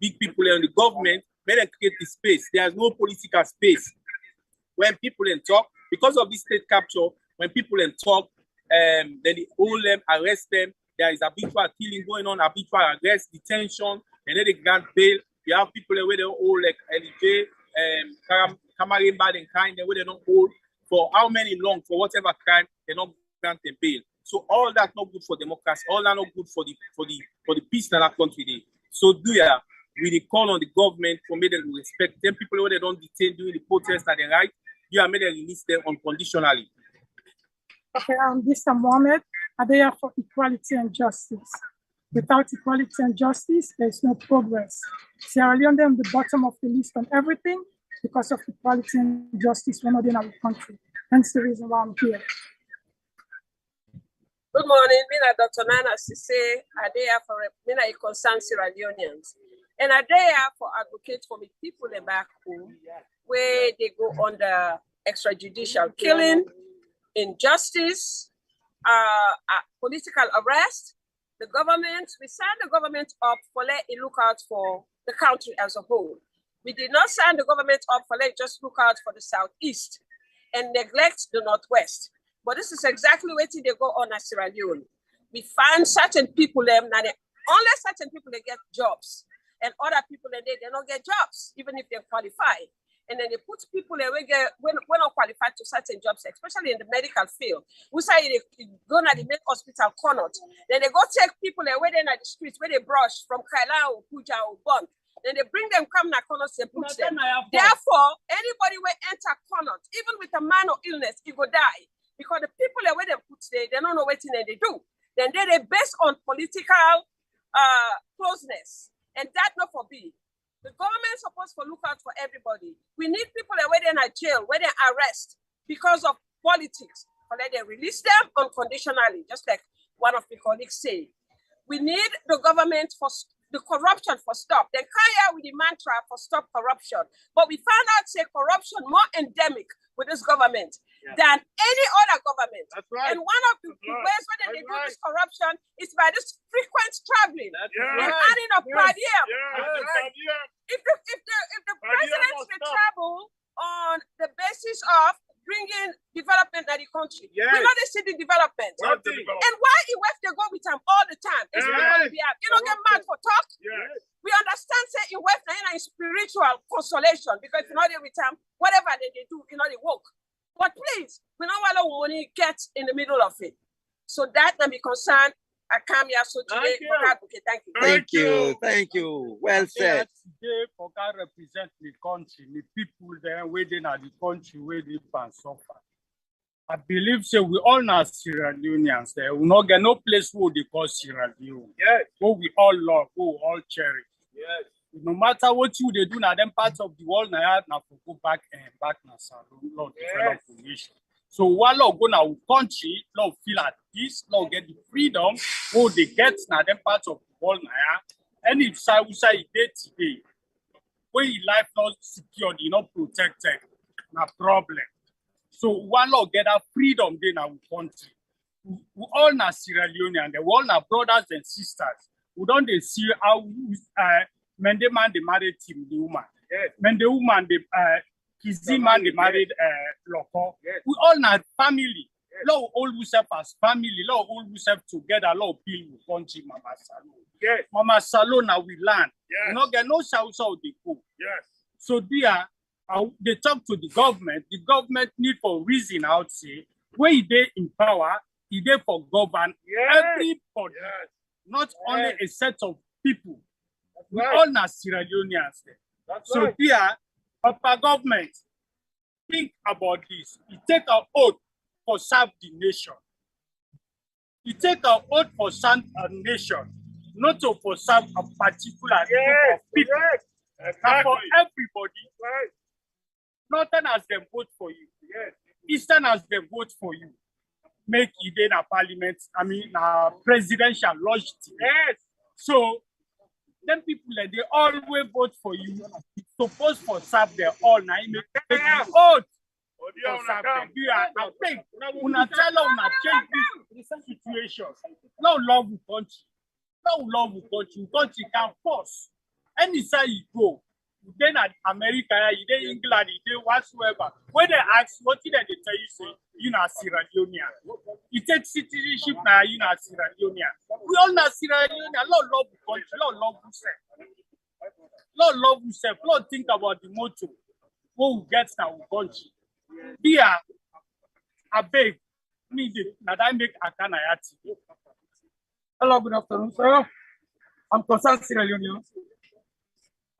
big people and the government, let them create the space. There is no political space. When people then talk, because of this state capture, when people then talk, then they hold them, arrest them, there is arbitrary killing going on, arbitrary arrest, detention, and then they grant bail. You have people where they hold like LJ, Kamarimba and kind, where they don't hold for how many long, for whatever crime, they don't grant them bail. So all that not good for democracy, all that not good for the peace in that country. So we call on the government for me to respect them. People where they don't detain during the protests that they right, you are made to release them unconditionally. Okay, Mr. Mohammed, are they are for equality and justice? Without equality and justice, there's no progress. Sierra Leone on the bottom of the list on everything because of equality and justice. We're not in our country. Hence the reason why I'm here. Good morning, Mina Dr. Nana Sise, Adea for Mina concerned Sierra Leoneans. And Adea for advocate for the people back home where they go under extrajudicial killing, injustice, political arrest. The government, we signed the government up for let it look out for the country as a whole. We did not sign the government up for let it just look out for the Southeast and neglect the Northwest. But this is exactly what they go on at Sierra Leone. We find certain people, only certain people they get jobs, and other people they don't get jobs, even if they qualify. And then they put people there when not qualified to certain jobs, especially in the medical field. We say they go to the main hospital corner. Then they go take people there where they're in the streets, where they brush from Kaila or Puja or Bond. Then they bring them, come to corners and put them. Therefore, anybody will enter corners, even with a minor illness, he will die. Because the people where they put there, they don't know what they do. Then they based on political closeness. And that not for be. The government is supposed to look out for everybody. We need people where they're in jail, where they arrest because of politics. Or let them release them unconditionally, just like one of the colleagues said. We need the government for the corruption for stop. Then carry out with the mantra for stop corruption. But we found out say corruption more endemic with this government than any other government. That's right. And one of the ways where they do this corruption is by this frequent traveling and adding up per diem. If the president will travel on the basis of bringing development to the country, we know they see the development. And why if they go with them all the time? It's because you don't get mad for talk. We understand say in West Nile is spiritual consolation because if you know they with them, whatever they do, you know they work. But please, we don't want our money get in the middle of it. So that can be concerned. I come here so today. Okay, thank you. Thank you. Well said. Today, for God represent the country, the people there waiting at the country where they can suffer. I believe so. We all know Sierra Leoneans there. We not get no place where they call Sierra Leone. Where we all love, where we all cherish. No matter what they do now, them parts of the world now to go back and back na Salone, Lord develop the nation. So while Lord go now country, Lord feel at peace, Lord get the freedom, what they get now them parts of the world now. And if say day today, when your life not secured, you not protected, no problem. So while Lord get that freedom in our country, we all na Sierra Leone and we all na brothers and sisters. We don't they see how men the man they married him, the woman. Men the woman they Kizi man they married local. We all not family. Lord all we serve as family. Lord all we serve together. Lord build we country, Mama Salone. Mama Salone now we land. We not get no south they go. So there, they talk to the government. The government need for reason out say where they in power, they for govern everybody, not only a set of people. We all are Sierra Leoneans. So there, upper government, think about this. You take an oath for serve the nation. You take an oath for serve a nation, not to for serve a particular group of people. And for everybody, Northern as them vote for you. Eastern as them vote for you. Make it in a parliament, presidential lodge. So, them people that they always vote for you, supposed for serve their all now. You make oath for serve them. I think una tell una change this situation. No love the country. No love the country. Country can force. Any side you go, you then at America, you then England, you then whatsoever. When they ask, what did they tell you? Say, you know, Sierra Leonean. You take citizenship now, you know, Sierra Leonean. We all know Sierra Leonean. Lord love the country. Lord love yourself. Lord love yourself. Lord think about the motto. What we get now, country. Here, I beg, me that I make a kanayati. Hello, good afternoon, sir. I'm concerned Sierra Leone.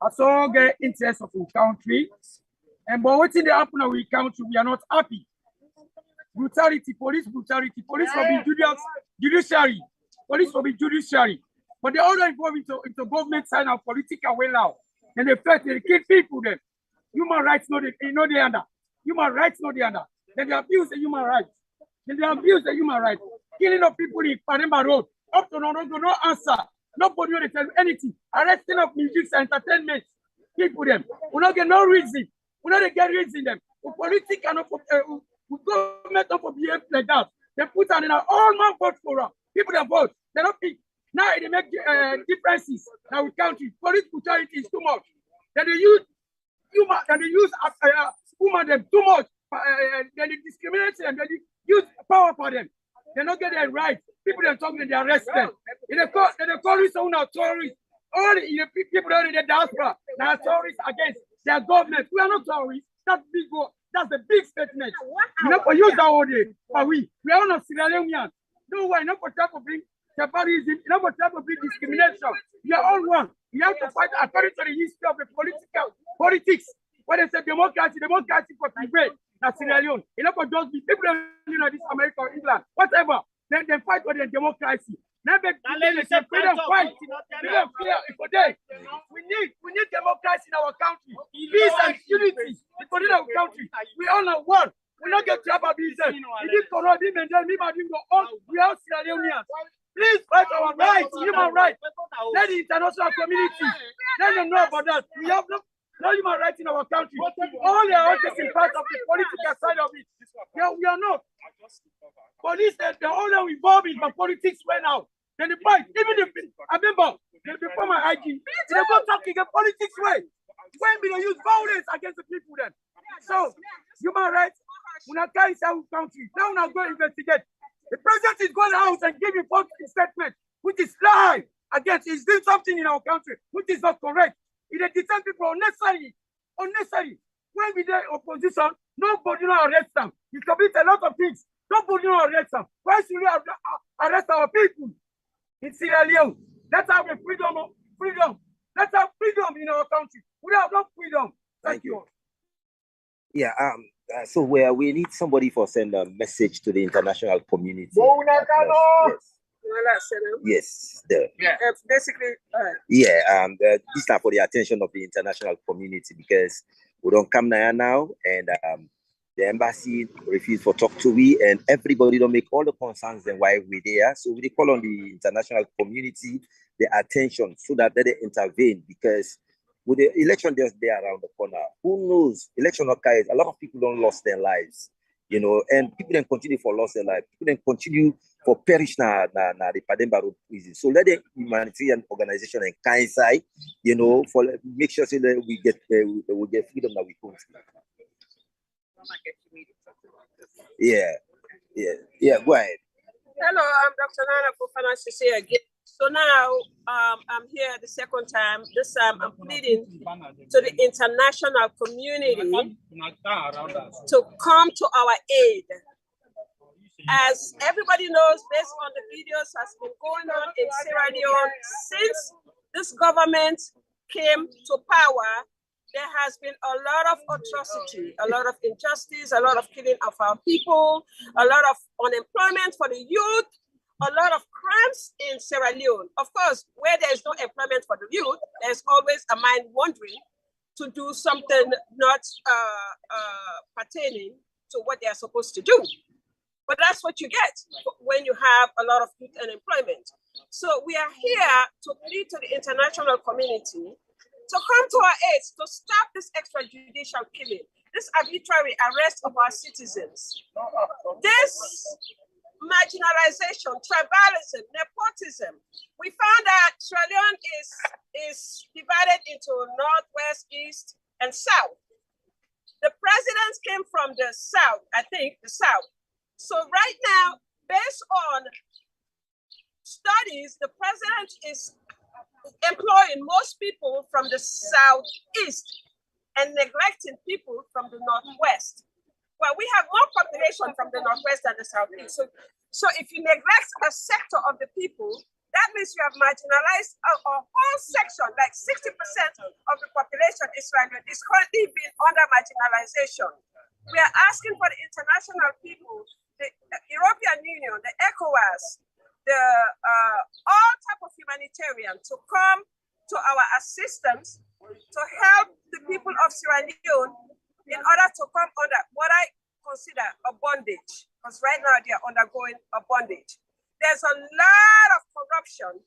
I saw the interest of our country, and but what's in the happen in our country, we are not happy. Brutality, police will be judiciary, police will be judiciary. But they all involved into government side of political way now. And they fight, they kill people then. Human rights no they under. Human rights no they under. Then they abuse the human rights. Killing of people in Panama Road. Up to no answer. Nobody will tell you anything. Arresting of music and entertainment. People them. We don't get no reason. We don't get reason them. We politics cannot government don't behave like that. They put on in all-man vote for us. People that vote. They don't pick. Now they make differences. Now we country. Police brutality is too much. Then they use woman them too much. Then they discriminate them. Then they use power for them. They don't get their rights. People are talking, they arrest them. They call us terrorists. All the people are in the diaspora. They are terrorists against their government. We are not terrorists. That's the big statement. You know, for use that word, but we are not Sierra Leoneans. No way, not for try to bring tribalism, not for try to bring discrimination. We are all one. We have to fight according to the history of the politics. When they say democracy for prevail. That's Sierra Leone. You know, for just be people in this America or England, whatever. Then they fight for their democracy. Never freedom fight. Freedom for them. We need democracy in our country. Peace and unity in our country. We all are one. We not get trap business. We did corrupt him and then we are Sierra Leoneans. Please fight our rights, human rights. Let the international community let them know about that. We have no human rights in our country. All they are just in part of the political side of it. Yeah, we are not. Police, they're all involved in the politics right now. Then the fight, even if I remember before my IG, they go talking the politics way. When we use violence against the people then. So human rights, we not carry our country. Now we not go investigate. The president is going out and giving false statement, which is lie against. He's doing something in our country, which is not correct. He detain people unnecessary. When we do opposition, nobody will arrest them. He commit a lot of things. Nobody will arrest them. Why should we arrest our people in Sierra Leone? Let's have a freedom. Let's have freedom in our country. We have no freedom. Thank you. Yeah. So we need somebody for send a message to the international community. Yes. Basically. These are for the attention of the international community because we don't come now and the embassy refused to talk to we and everybody don't make all the concerns and why we're there. So we call on the international community the attention so that they intervene because with the election just there around the corner, who knows? Election occurs, a lot of people don't lost their lives, and people then continue for lost their lives. People then continue for perish na the Pademba Road prison. So let the humanitarian organization and Kaisai, for make sure so that we get freedom that we can. Yeah. Go ahead. Hello, I'm Dr. Nana Fofana Sisi again. So now I'm here the second time. This time I'm pleading to the international community to come to our aid. As everybody knows, based on the videos that's been going on in Sierra Leone, since this government came to power, there has been a lot of atrocity, a lot of injustice, a lot of killing of our people, a lot of unemployment for the youth, a lot of crimes in Sierra Leone. Of course, where there is no employment for the youth, there's always a mind wandering to do something not pertaining to what they are supposed to do. But that's what you get when you have a lot of youth unemployment. So we are here to plead to the international community to come to our aid to stop this extrajudicial killing, this arbitrary arrest of our citizens, this marginalization, tribalism, nepotism. We found that Sierra Leone is divided into North, West, East, and South. The presidents came from the South, I think, the South. So right now, based on studies, the president is employing most people from the Southeast and neglecting people from the Northwest. Well, we have more population from the Northwest than the Southeast. So if you neglect a sector of the people, that means you have marginalized a whole section, like 60% of the population is currently being under marginalization. We are asking for the international people, the European Union, the ECOWAS, the all type of humanitarian to come to our assistance to help the people of Sierra Leone in order to come under what I consider a bondage, because right now they are undergoing a bondage. There's a lot of corruption.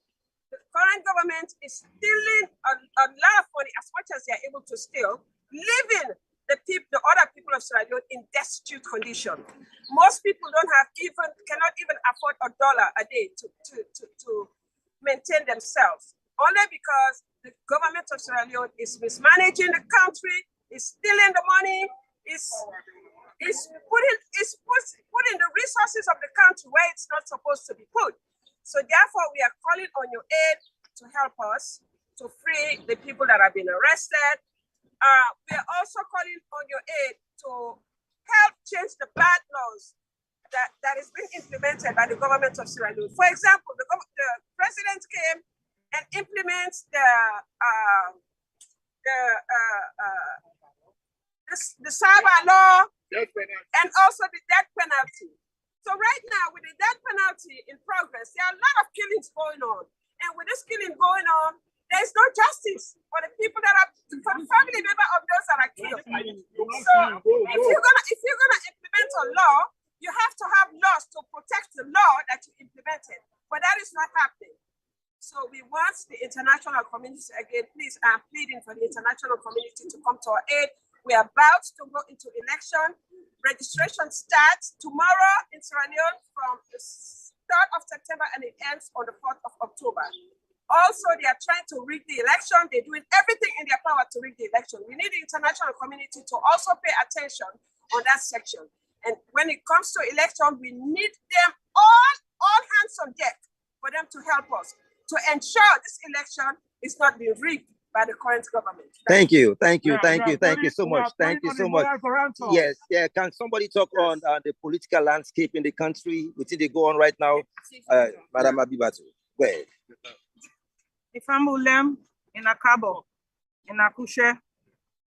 The current government is stealing a lot of money, as much as they are able to steal, leaving the other people of Sierra Leone in destitute condition. Most people cannot even afford $1 a day to maintain themselves, only because the government of Sierra Leone is mismanaging the country, is stealing the money, is putting the resources of the country where it's not supposed to be put. So therefore, we are calling on your aid to help us to free the people that have been arrested. We are also calling on your aid to help change the bad laws that is being implemented by the government of Sierra Leone. For example, the president came and implements the cyber law and also the death penalty. So right now, with the death penalty in progress, there are a lot of killings going on. And with this killing going on, there is no justice for the people for the family member of those that are killed. So if you're gonna implement a law, you have to have laws to protect the law that you implemented. But that is not happening. So we want the international community, again, please, I'm pleading for the international community to come to our aid. We are about to go into election. Registration starts tomorrow in Sierra Leone from the 3rd of September and it ends on the 4th of October. Also, they are trying to rig the election. They're doing everything in their power to rig the election. We need the international community to also pay attention on that section. And when it comes to election, we need them all hands on deck for them to help us to ensure this election is not being rigged by the current government. Thank you so much. Thank you so much. Yes, yeah. Can somebody talk on the political landscape in the country? What they go on right now? Madam Abibatu, go ahead. If I'm Ulem in Akabo, in Akushe,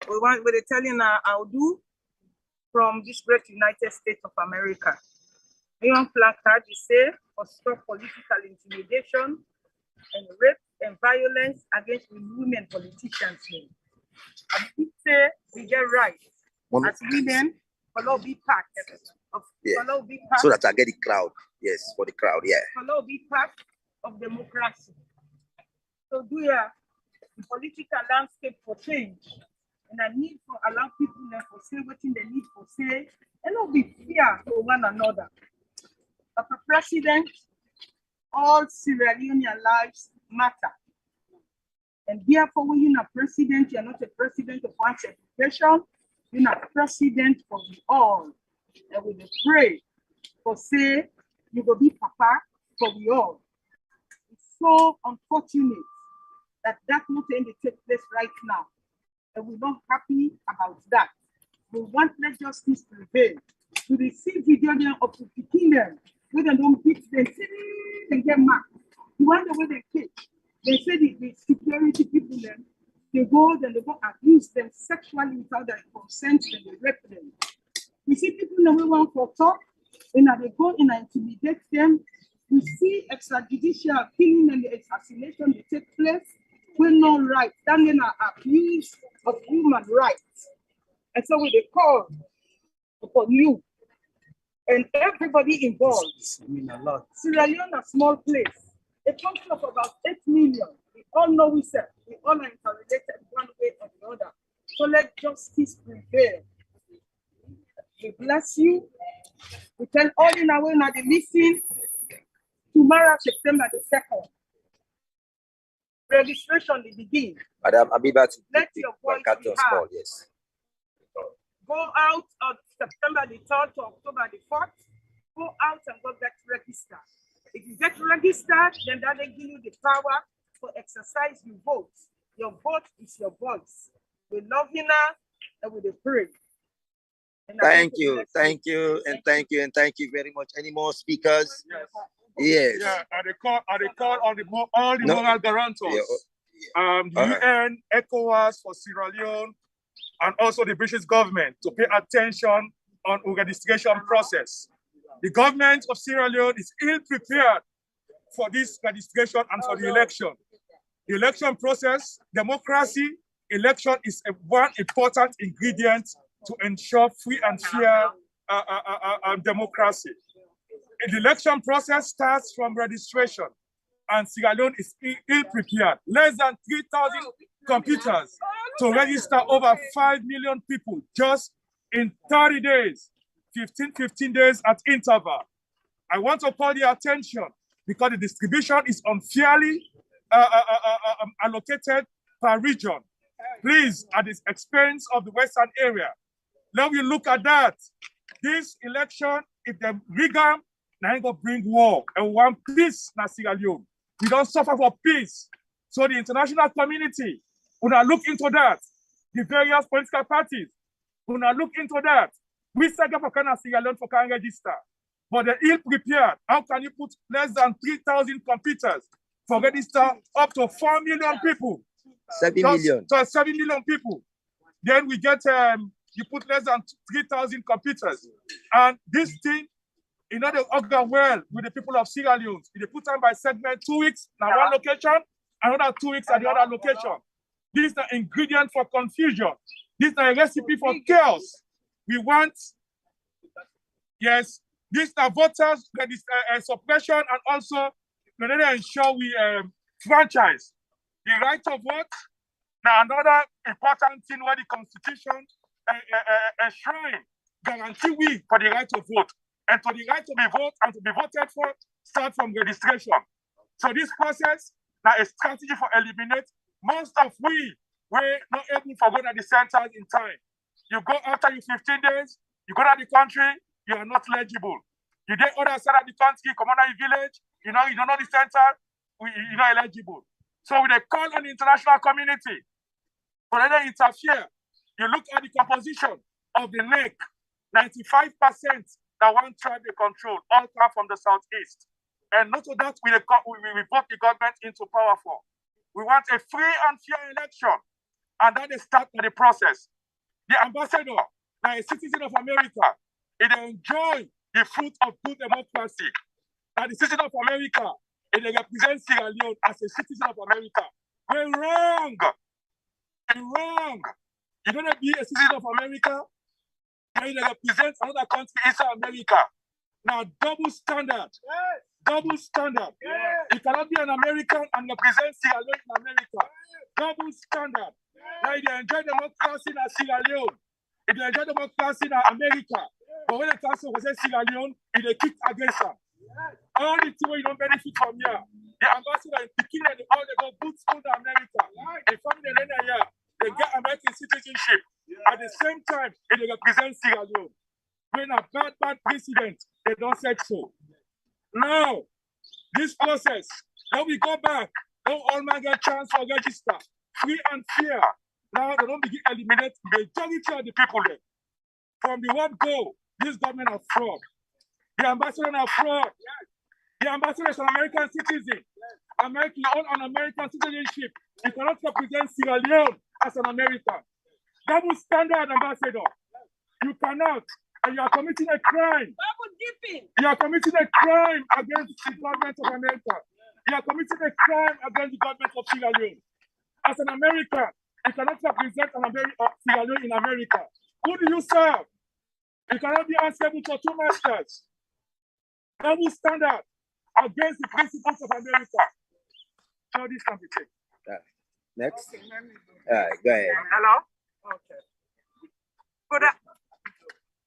we're telling I'll do from this great United States of America. Leon placard is say for stop political intimidation and rape and violence against women politicians. I think say we get right as women, follow be part of so that I get the crowd. Yes, for the crowd, yeah. Follow be part of democracy. So do the political landscape for change. And I need to allow people to say what they need to say and not be fair to one another. As a president, all Sierra Leonean lives matter. And therefore, when you're not president, you're not a president of one education, you're not president for the all. And we pray for say, you will be papa for the all. It's so unfortunate that not only take place right now. And we're not happy about that. We want let justice prevail. To receive video of the kingdom, where they don't beat them, they get mad. You wonder where they catch. They say the security people then they go abuse them sexually without their consent and they rape them. We see people that we want for talk, and they go and intimidate them. We see extrajudicial killing and the assassination that take place. We're no right, that means abuse of human rights. And so we call upon you and everybody involved. Sierra Leone, a small place, a country of about 8 million. We all know we all are interrelated one way or the other. So let justice prevail. We bless you. We tell all in our way now the listen tomorrow, September the 2nd. Registration will begin. Madam Abibatu, let your voice be heard. Yes. Go out on September the 3rd to October the 4th. Go out and go get registered. If you get registered, then that will give you the power to exercise your vote. Your vote is your voice. We love you now and we pray. Thank you, and thank you very much. Any more speakers? Yes. Yeah, and they call on all the moral guarantors. The UN, ECOWAS for Sierra Leone, and also the British government to pay attention on the registration process. The government of Sierra Leone is ill-prepared for this registration and for the election. The election process, democracy, election is one important ingredient to ensure free and fair democracy. The election process starts from registration, and Sierra Leone is ill-prepared. Less than 3,000 computers to register over 5 million people just in 30 days, 15 days at interval. I want to call the attention because the distribution is unfairly allocated per region. Please, at the expense of the Western area. Now we look at that. This election, if they rig them, now going to bring war and one peace in Sierra Leone. We don't suffer for peace. So the international community will not look into that. The various political parties will not look into that. We set up for Sierra Leone for can register. But they're ill-prepared. How can you put less than 3,000 computers for register up to 4 million people? 7 million. So 7 million people. Then we get, you put less than 3,000 computers. And this thing, in order to order well with the people of Sierra Leone, they put them by segment 2 weeks at one location, another 2 weeks at the other location. This is the ingredient for confusion. This is a recipe for chaos. We want Yes, these are voters, suppression, and also they ensure we franchise the right of vote. Now, another important thing where the Constitution enshrine guarantee we for the right to vote, and for the right to be voted and to be voted for start from registration. So this process now a strategy for eliminate most of we were not able to go to the centers in time. You go after you 15 days, you go to the country, you are not legible. You get other side of the country, come on your village, you don't know the center, you're not eligible. So they call on the international community, but they interfere. You look at the composition of the NEC, 95% that one tribe they control, all come from the southeast. And not to that, we vote the government into power for. We want a free and fair election. And then they start the process. The ambassador, now a citizen of America, it enjoy the fruit of good democracy. And the citizen of America, it represents Sierra Leone as a citizen of America. We're wrong. We're wrong. You're going to be a citizen of America, and you represent another country inside America. Now, double standard. Yes. Double standard. Yes. You cannot be an American and represent Sierra Leone in America. Yes. Double standard. Yes. Now, you enjoy democracy in Sierra Leone. If you enjoy democracy in America, yes. But when the council was in Sierra Leone, it a kick against them. Yes. All the two you don't benefit from here. The ambassador is picking and all they go good school to America. Yes. They come in the year, they get American citizenship. Yes. At the same time, they represent Sierra Leone. When a bad president, they don't say so. Now, this process, now we go back, now all man get chance for register, free and fair. Now they don't begin eliminate the majority of the people there. From the word go, this government are fraud. The ambassador are fraud. The ambassador is an American citizen. American own an American citizenship. You cannot represent Sierra Leone as an American. Double standard ambassador. You cannot. And you are committing a crime. You are committing a crime against the government of America. You are committing a crime against the government of Sierra Leone. As an American, you cannot represent Sierra Leone in America. Who do you serve? You cannot be answerable to two masters. Double standard against the principles of America. How this can be taken. Next. Go ahead. Hello? Okay.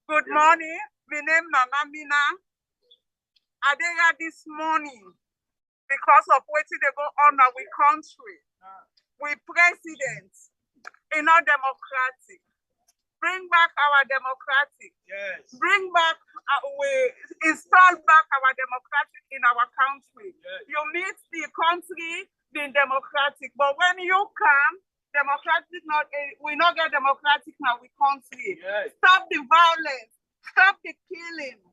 Good morning. My name is Mama Mina. I here this morning because of what they go on in our country. We presidents in our democratic. Bring back our democratic. Yes. Bring back, we install back our democratic in our country. Yes. You meet the country being democratic, but when you come, democratic not we not get democratic now we country. Yes. Stop the violence, stop the killing.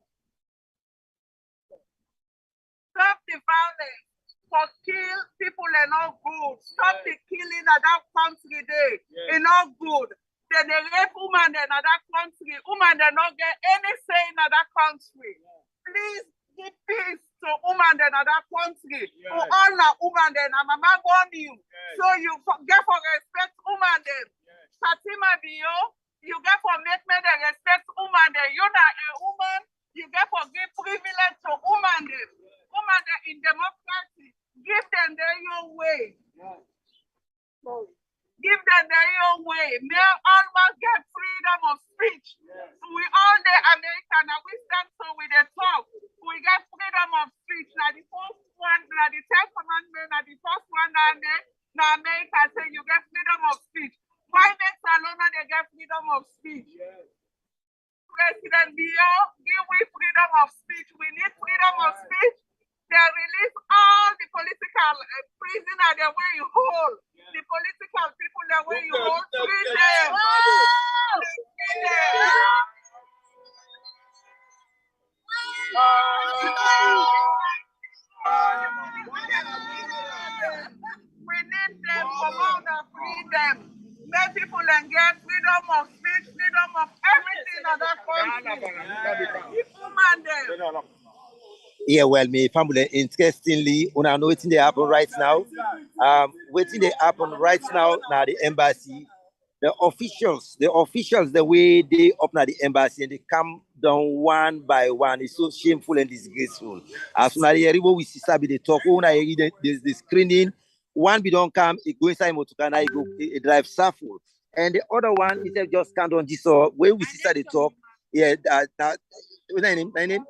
Stop the violence. For kill people are not good. Stop the killing of that country there. It's not good. Then they rape women in that country. Women they not get any say in that country. Please give peace to women in that country. To honor women then. I'm not born you. So you get for respect women then. Fatima Bio, you get for make me the respect women then. You're not a woman. You get for give privilege to women then. Women in democracy. Give them their own way. Give them their own way. May almost get freedom of speech. We all the American and we stand so with the talk. We get freedom of speech. Now the first one, now the 10th commandment, now the first one down there, now America say you get freedom of speech. Why make Salone they get freedom of speech? President Bio, give we freedom of speech. We need freedom of speech. They release all the political prisoners the way you hold. The political people the way you hold. Free them. Free them. We need them. Come on and free them. Let people and get freedom of speech, freedom of everything in that country. Woman them. Yeah, well, me family, interestingly, when I know what's they happen right now, what's they happen right now the embassy, the officials, the way they open the embassy and they come done one by one. It's so shameful and disgraceful. As soon as we see the talk, the screening, one be don't come, it go inside Motukana, it drive Safo. And the other one is just count on this. So when we see the talk, yeah, what's my name?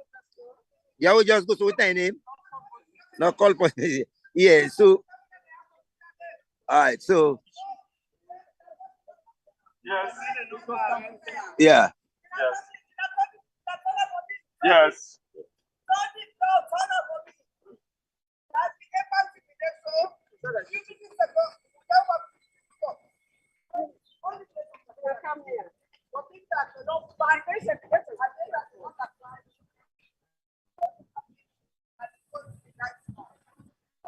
Yeah, we just go to what's my name? No call for yeah, so all right, so Yes. yeah. Yes. Yes.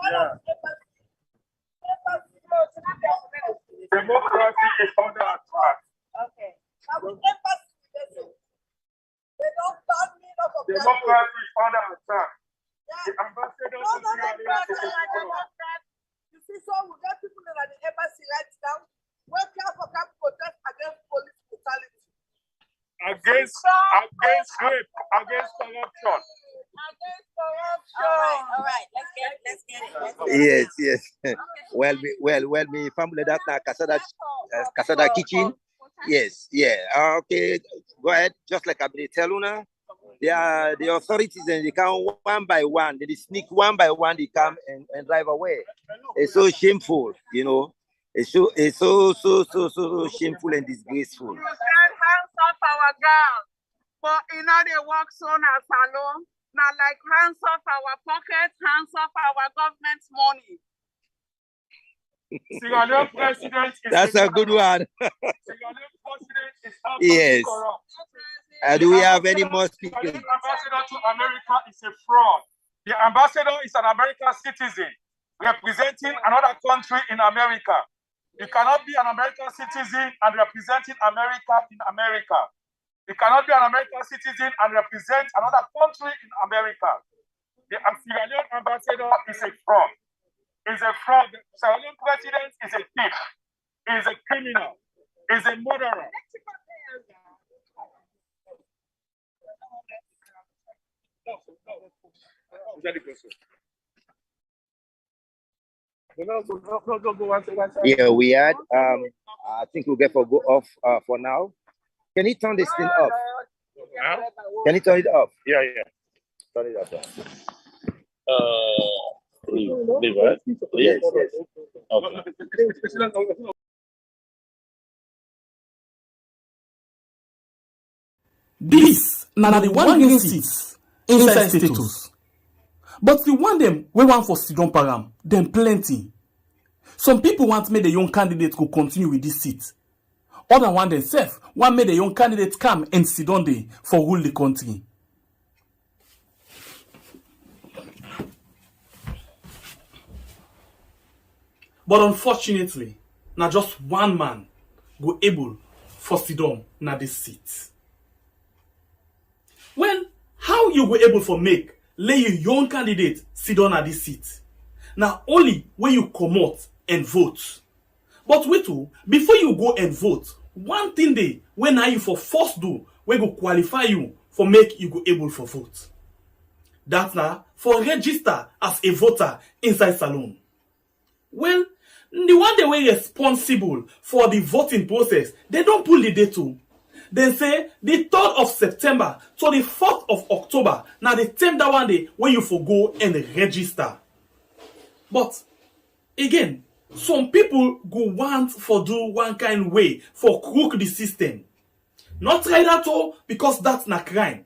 Yeah. Democracy is under attack. Okay. Democracy is under attack. The ambassador to Sierra Leone is a fraud. You see, so we get people in the embassy right now. Welcome for come protest against police brutality. Against rape, against corruption. Against corruption. All right. Let's get it. Yes. Well, me family that na Casada kitchen. Yes, yeah. Okay, go ahead. Just like I've been telling you, the authorities and they come one by one. They sneak one by one. They come and drive away. It's so shameful, you know. It's so shameful and disgraceful. You said hands off our girls, but you know they work so now Salone. Now like hands off our pockets, hands off our government's money. Sierra Leone president is That's a good one. Sierra Leone president is absolutely Yes. corrupt. Do we have any more speakers? The ambassador to America is a fraud. The ambassador is an American citizen representing another country in America. You cannot be an American citizen and representing America in America. You cannot be an American citizen and represent another country in America. The Sierra Leone ambassador is a fraud. Is a fraud. The Sierra Leone president is a thief. Is a criminal. Is a murderer. Yeah, we had. I think we'll get for go off for now. Can you turn this thing off? Can you turn it off? Yeah. Turn it off. Leave it. Yes. Okay. This na the one gain seats inside status. But the one them we want for Sidon Param, them plenty. Some people want make the young candidate go continue with this seat. Other one themselves want make the young candidate come and sit on there for rule the country. But unfortunately, na just one man go able for Sidon na this seat. Well, how you go able for make lay your young candidate sit down at this seat? Now only when you come out and vote. But wait, before you go and vote, one thing they when are you for first do we go qualify you for make you go able for vote. That's now for register as a voter inside Salone. Well, the one they were responsible for the voting process, they don't pull the date too. They say the 3rd of September to the 4th of October. Now the time that one day when you forgo and register. But again, some people go want for do one kind way for crook the system. Not try that all because that's not crime.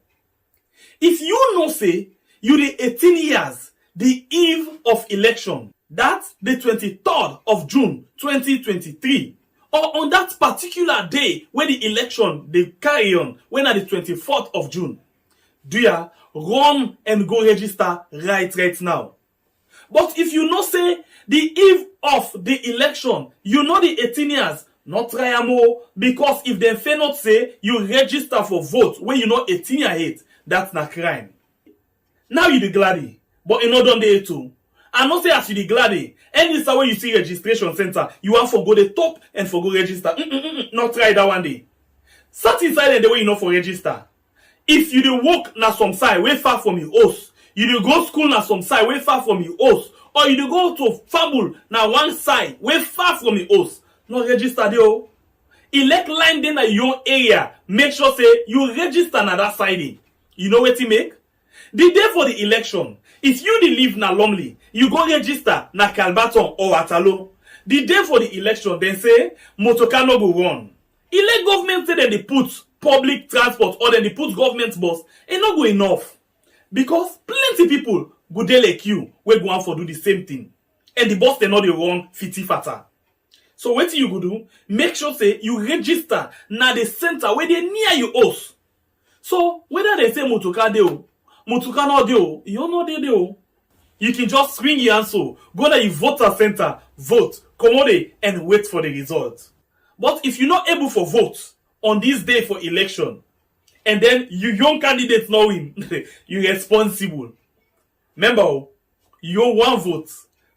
If you know say you the 18 years, the eve of election, that's the 23rd of June 2023. Or on that particular day when the election they carry on, when at the 24th of June, do ya run and go register right now. But if you know say the eve of the election, you know the 18 years, not try more, because if they fail not say you register for vote when you know 18 years, that's not crime. Now you the gladdy, but you know done the too. I not say as you the gladdy, and this is when you see registration center, you want for go the top and for go register. Not try that one day. Sat inside and the way you know for register. If you dey work na some side way far from your house, you dey go school na some side way far from your house, or you dey go to family na one side way far from your house, no register there o. Elect line dey na your own area, make sure say you register na that side. You know wetin make? The day for the election, if you dey live na Lumley, you go register na Calbaton or Atalo. The day for the election, dem say motorcar no go run. Elect government say dem dey put public transport or dem dey put government bus, e no go enough. Because plenty people go dey like you wey go want for do the same thing. And the bus dem no dey run fiti fata. So wetin you go do? Make sure say you register na the center wey dey near your house. So whether they say motorcar dey o, motorcar no dey o, you no dey there o. You can just swing your answer, go to your voter center, vote, commode, and wait for the result. But if you're not able for vote on this day for election, and then you young candidate not win, you're responsible. Remember, your one vote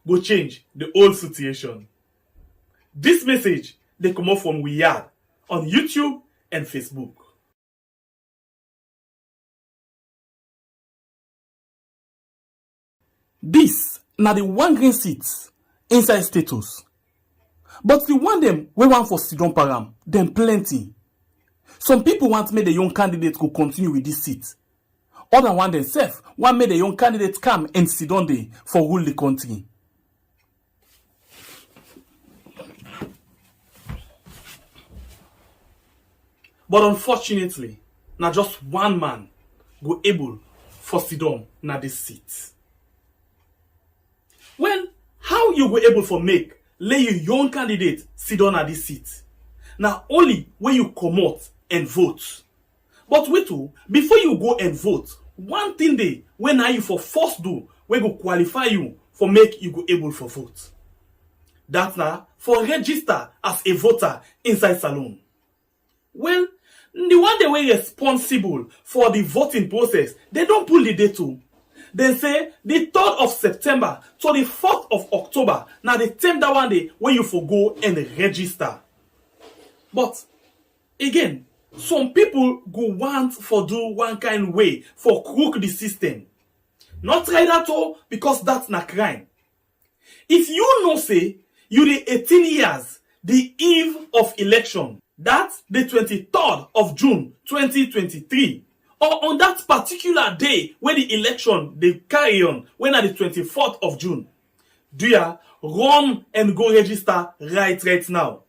go change the whole situation. This message, they come up from We Yard on YouTube and Facebook. This na the one green seat inside status. But the one them we want for Sidon Param, them plenty. Some people want make the young candidate go continue with this seat. Other one themselves want make the young candidate come and Sidon there for rule the country. But unfortunately, na just one man go able for Sidon na this seat. Well, how you go able for make lay your young candidate sit down at this seat? Now only when you come out and vote. But wait before you go and vote, one thing they when are you for first do we go qualify you for make you go able for vote. That's now for register as a voter inside Salone. Well, the one they were responsible for the voting process, they don't pull the date too. They say the 3rd of September to the 4th of October. Now the time that one day when you for go and register. But again, some people go want for do one kind way for crook the system. Not try that all because that's not crime. If you know say you the 18 years, the eve of election, that's the 23rd of June 2023. Or on that particular day when the election they carry on, when at the 24th of June, do ya run and go register right now.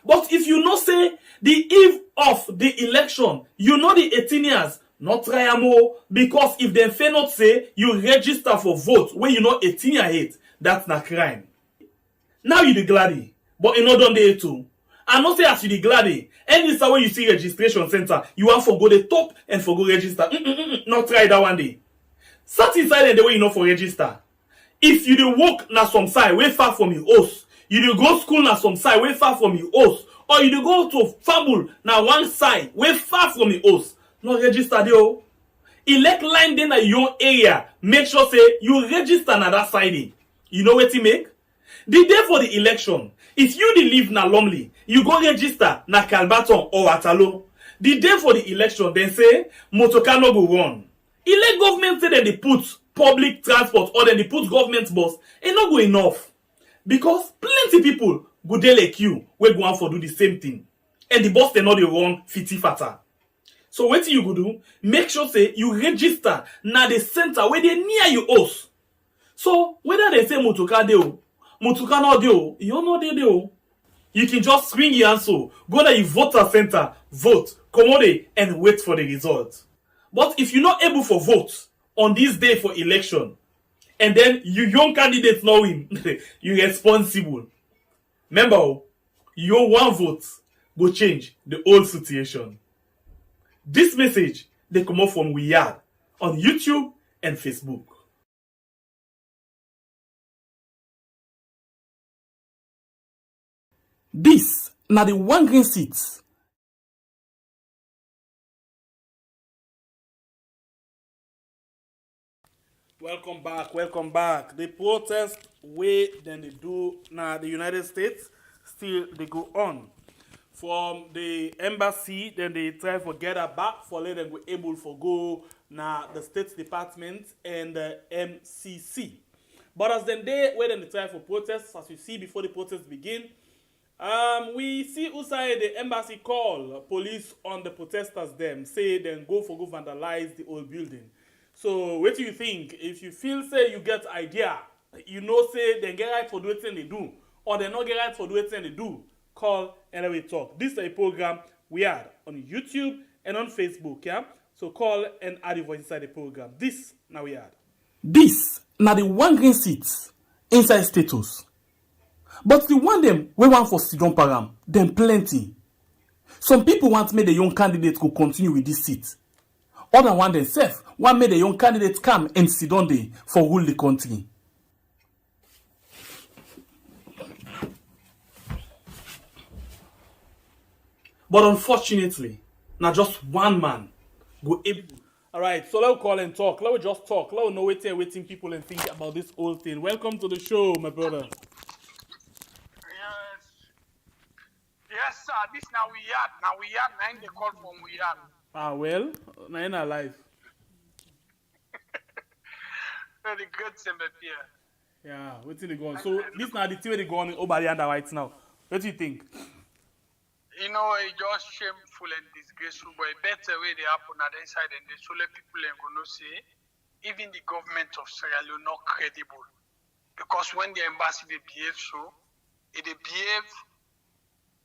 But if you know say the eve of the election, you know the 18 years, not try more, because if they fail not say you register for vote when you know 18 years age, that's not crime. Now you the gladdy, but you know done day too. I not say as you the gladdy, any time when you see registration center, you want for go the top and for go register. Not try that one day. Sat inside the way you know for register. If you dey work na some side way far from your house, you dey go school na some side way far from your house, or you dey go to family na one side way far from your house, no register there o. Elect line dey na your area, make sure say you register na that side. You know wetin make? The day for the election, if you dey live na Lumley, you go register na Calbaton or Atalo. The day for the election, dem say motorcar no go run. Elect government say dem dey put public transport or dem dey put government bus, e no go enough. Because plenty people go dey like you wey go want for do the same thing. And the bus dem no dey run fiti fata. So wetin you go do? Make sure say you register na the center wey dey near your house. So whether they say motorcar dey o, motorcar no dey o, you no dey there o. You can just swing your answer, go to your voter center, vote, commode, and wait for the result. But if you're not able for vote on this day for election, and then you young candidate not win, you're responsible. Remember, your one vote go change the whole situation. This message, they come up from We Yard on YouTube and Facebook. This na the one green seat. Welcome back. The protest way then they do now the United States still they go on. from the embassy, then they try to get her back for let them go able for go na the State Department and the MCC. But as then they where then they try for protests, as you see before the protests begin, we see Usai the embassy call police on the protesters them, say then go vandalize the old building. So what do you think? If you feel say you get idea, you know say they get right for doing what they do, or they not get right for doing what they do, call and then we talk. This is a program we had on YouTube and on Facebook, yeah? So call and add your voice inside the program. This now we had. This now the one green seats inside status. But the one them we want for Sidon Param, them plenty. Some people want make the young candidate go continue with this seat. Other one themselves want make the young candidate come and sit down there for rule the country. But unfortunately, not just one man go able. Alright, so let's call and talk. Let's just talk. Let's know waiting people and think about this whole thing. Welcome to the show, my brother. Yes, sir. This now we had. Now they call from we had. Ah, well, now in our life. Very good, Sembepia. Yeah, what's in the going? So, this now the thing they go on in Obari and right now. What do you think? You know, it's just shameful and disgraceful, but a better way they happen at the inside and they so let people and gonna say, even the government of Sierra Leone not credible. Because when the embassy they behave so, they behave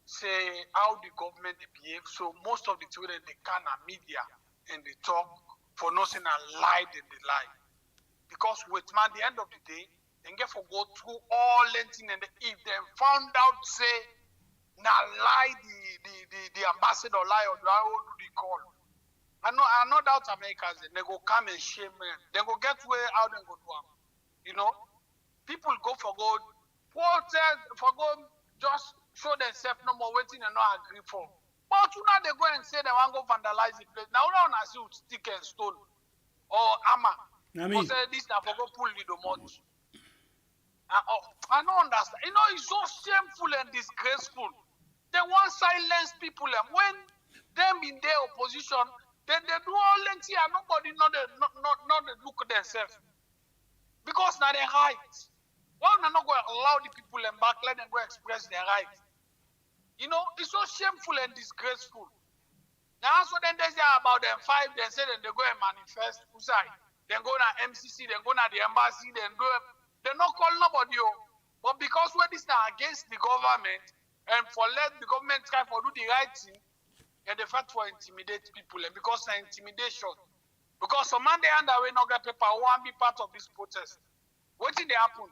say how the government they behave. So most of the children they can media and they talk for nothing and lie than they lie. Because with man, at the end of the day, they get for go through all anything and if they found out say now lie the ambassador lie or how do they call? I know doubt Americans they go come and shame them. They go get where how they go do them. You know, people go for go protest for go just show themselves no more waiting and not agree for. But now they go and say they want to go vandalize the place. Now we don't see with stick and stone or hammer. Or say this now for go pull the much. I don't understand. You know, it's so shameful and disgraceful. They want silence people. And when them in their opposition, then they do all lengthy and nobody not look at themselves. Because now they right. Why not go allow the people and back, let them go express their right? You know, it's so shameful and disgraceful. Now, so then they say about them 5, they say that they go and manifest, then go to MCC, then go to the embassy, then go. They not call nobody. But because when this now against the government, and for let the government try for do the right thing, and they fight for intimidate people, and because of intimidation. Because some man they underway not get paper, want be part of this protest. What did they happen?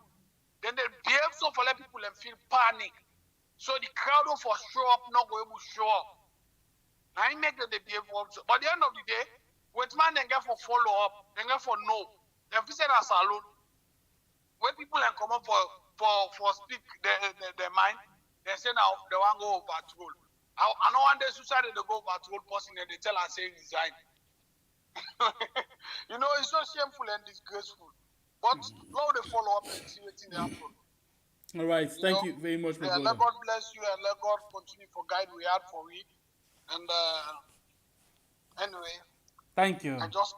Then they behave so for let people and feel panic. So the crowd don't for show up, not go able to show up. Now I make that they behave also. But at the end of the day, with man they get for follow up, they get for no. They say that's Salone. When people come up for speak their mind, they say now they want to go patrol. I know one day suicide they go patrol person and they tell us say resign. You know, it's so shameful and disgraceful. But now they follow up and see what's in the happen. All right, thank you very much, my brother. Let God bless you and let God continue for guide we had for it. And anyway, thank you. I just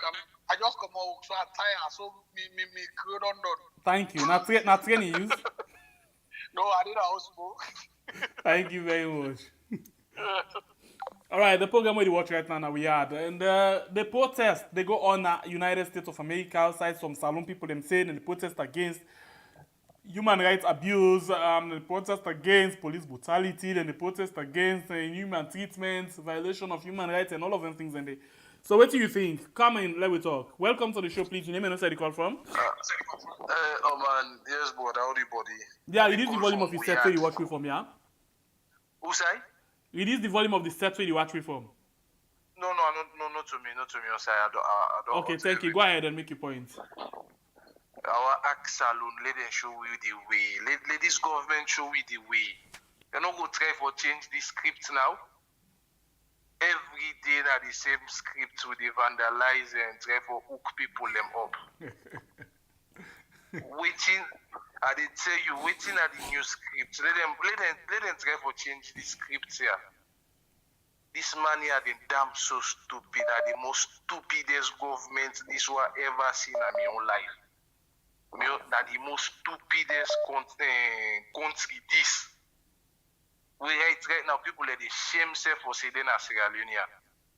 come out so I tire so me crew don't know. Thank you. Not training use. No, I did a house. Thank you very much. All right, the program we watch right now we had, and the protest they go on United States of America outside some Salone people them saying and the protest against human rights abuse, the protest against police brutality, then the protest against inhuman treatment, violation of human rights, and all of them things. And they. So what do you think? Come in, let me talk. Welcome to the show, please. Your name and where you call from? Oh man, yes, brother, everybody. Yeah, reduce the volume of the set where you watch me from, yeah? Who say? Reduce the volume of the set where you watch me from. No, not to me, I don't okay, thank you. Go ahead and make your point. Our act Salone, let them show you the way. Let this government show you the way. They're not going to try for change the script now. Every day that the same script with the vandalize and try for hook people them up. Waiting, I did tell you, waiting at the new script. Let them try for change the script here. This man here, the damn so stupid, are the most stupidest government this was ever seen in my own life. That the most stupidest country this. Right now, people are the shame self for saying they're Sierra Leonean.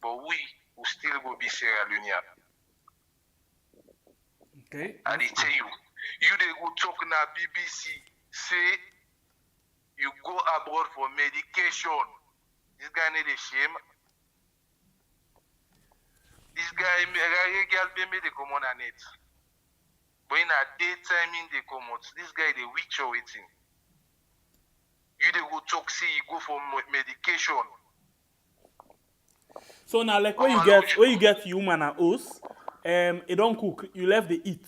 But we will still go be Sierra Leonean. Okay. And they tell you they go talk na BBC, say you go abroad for medication. This guy need a shame. This guy, girl, baby, they come on a net. But in a daytime, in they come out. This guy, they witch or waiting. You they go talk, say you go for medication. So now, like when you get human and host, it don't cook. You left the eat.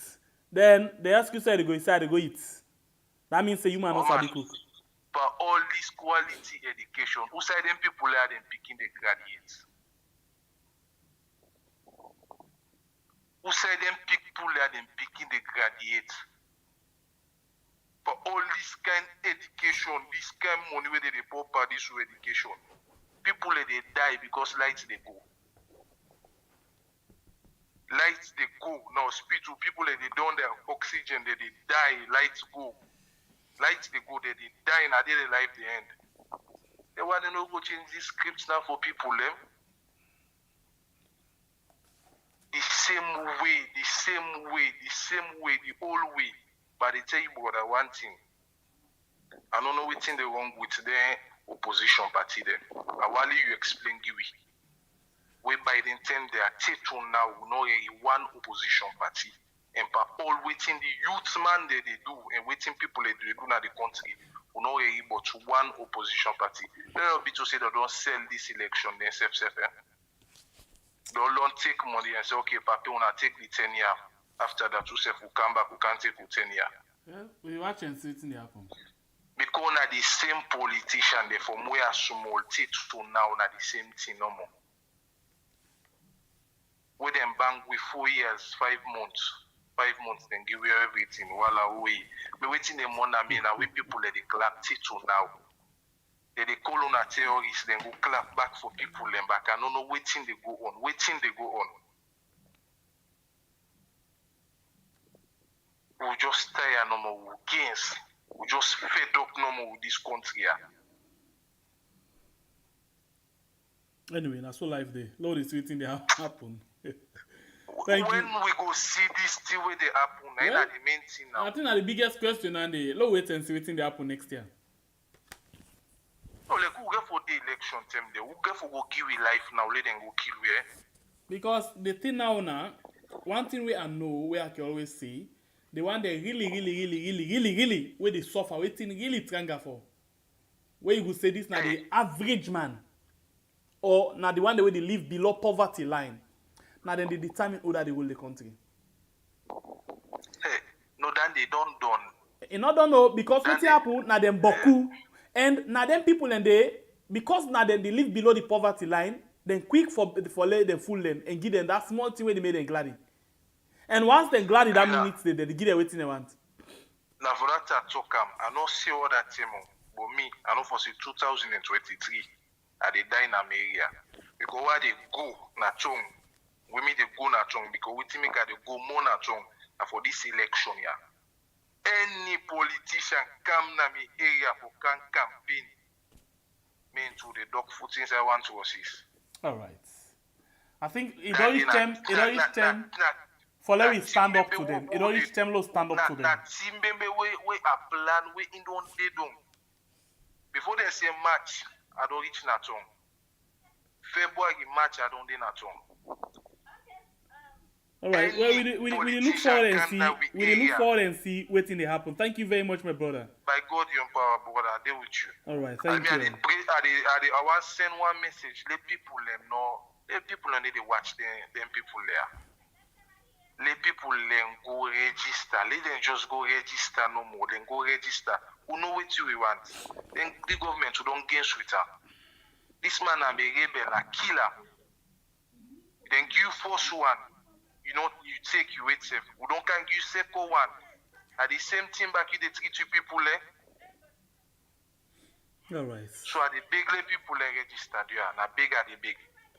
Then they ask you say they go inside, they go eat. That means the human also the cook. But all this quality education, who say them people are them picking the graduates? Who say them people are them picking the graduates? For all this kind of education, this kind of money where they pour for this education, people they die because lights they go. Lights they go. Now hospital people they don't their oxygen, they die, lights go. Lights they go, they die in a daily life they end. They want to know go change these scripts now for people them. The same way, the whole way. But they tell you brother one thing. I don't know what thing they wrong with the opposition party there. I want you explain give it. Whereby they intend they are taking now no one opposition party. And by all waiting the youth man they do and waiting people they do in the country who know but one opposition party. They will be to say they don't sell this election then self. They don't take money and say okay, Papi wanna take the 10 year. After that, you self will come back, we can't take 10 year. Yeah, we watch and see it in the happen. Because na the same politician they from where small to now na the same thing no more. We them bank with 4 years, 5 months. 5 months, then give you everything. While we waiting the money, I mean, we people let the clap to now. They call on a terrorist, then go clap back for people, then back. I don't know waiting they go on. We just tired no more gains. We just fed up no more with this country. Anyway, that's what life day. Lord is waiting there happen. When we go see this thing where they happen, well, the main thing now. I think that's the biggest question and the low wait and see waiting they happen next year. No, like who get for the election time there? Who get for go give it life now? Let them go kill we. Because the thing now, one thing we know, where I can always say, the one they really, where they suffer, waiting really tranga for. Where you could say this now the average man, or now the one that where they live below poverty line. Now then they determine who that they will the country. Hey, no, then they don't done. You don't know because what happen now them boku and now them people and they because now then they live below the poverty line, then quick for let them fool them and give them that small thing where they made them glad. And once they glad that minutes they give them everything they want. Now for that I talk I don't see all that thing, but me I know for 2023 I they die in America because where they go na chong. We made the go na chong because we think they go more na chong for this election here. Any politician come na me area for can campaign mean to the dog foot since I want to assist. All right. I think it don't reach them. For let me stand up to them. It don't reach them. Lo stand up to them. That Zimbabwe we a plan we in don't they don't. Before they say match, I don't reach na chong. February match I don't dey na chong. All right. Well, we look forward and see. We look forward and see what thing they happen. Thank you very much, my brother. By God, your power, brother, I deal with you. All right. Thank you. I want to send one message. Let people know. Let people know they watch them people there. Let people go register. Let them just go register no more. Then go register. Who know what you want? Then the government who don't gain with her. This man a rebel, a killer. Then give force one. You know, you take you wait safe. We don't can you second one. At the same time back you they treat you people All right. So the big people registered here, and big are the big.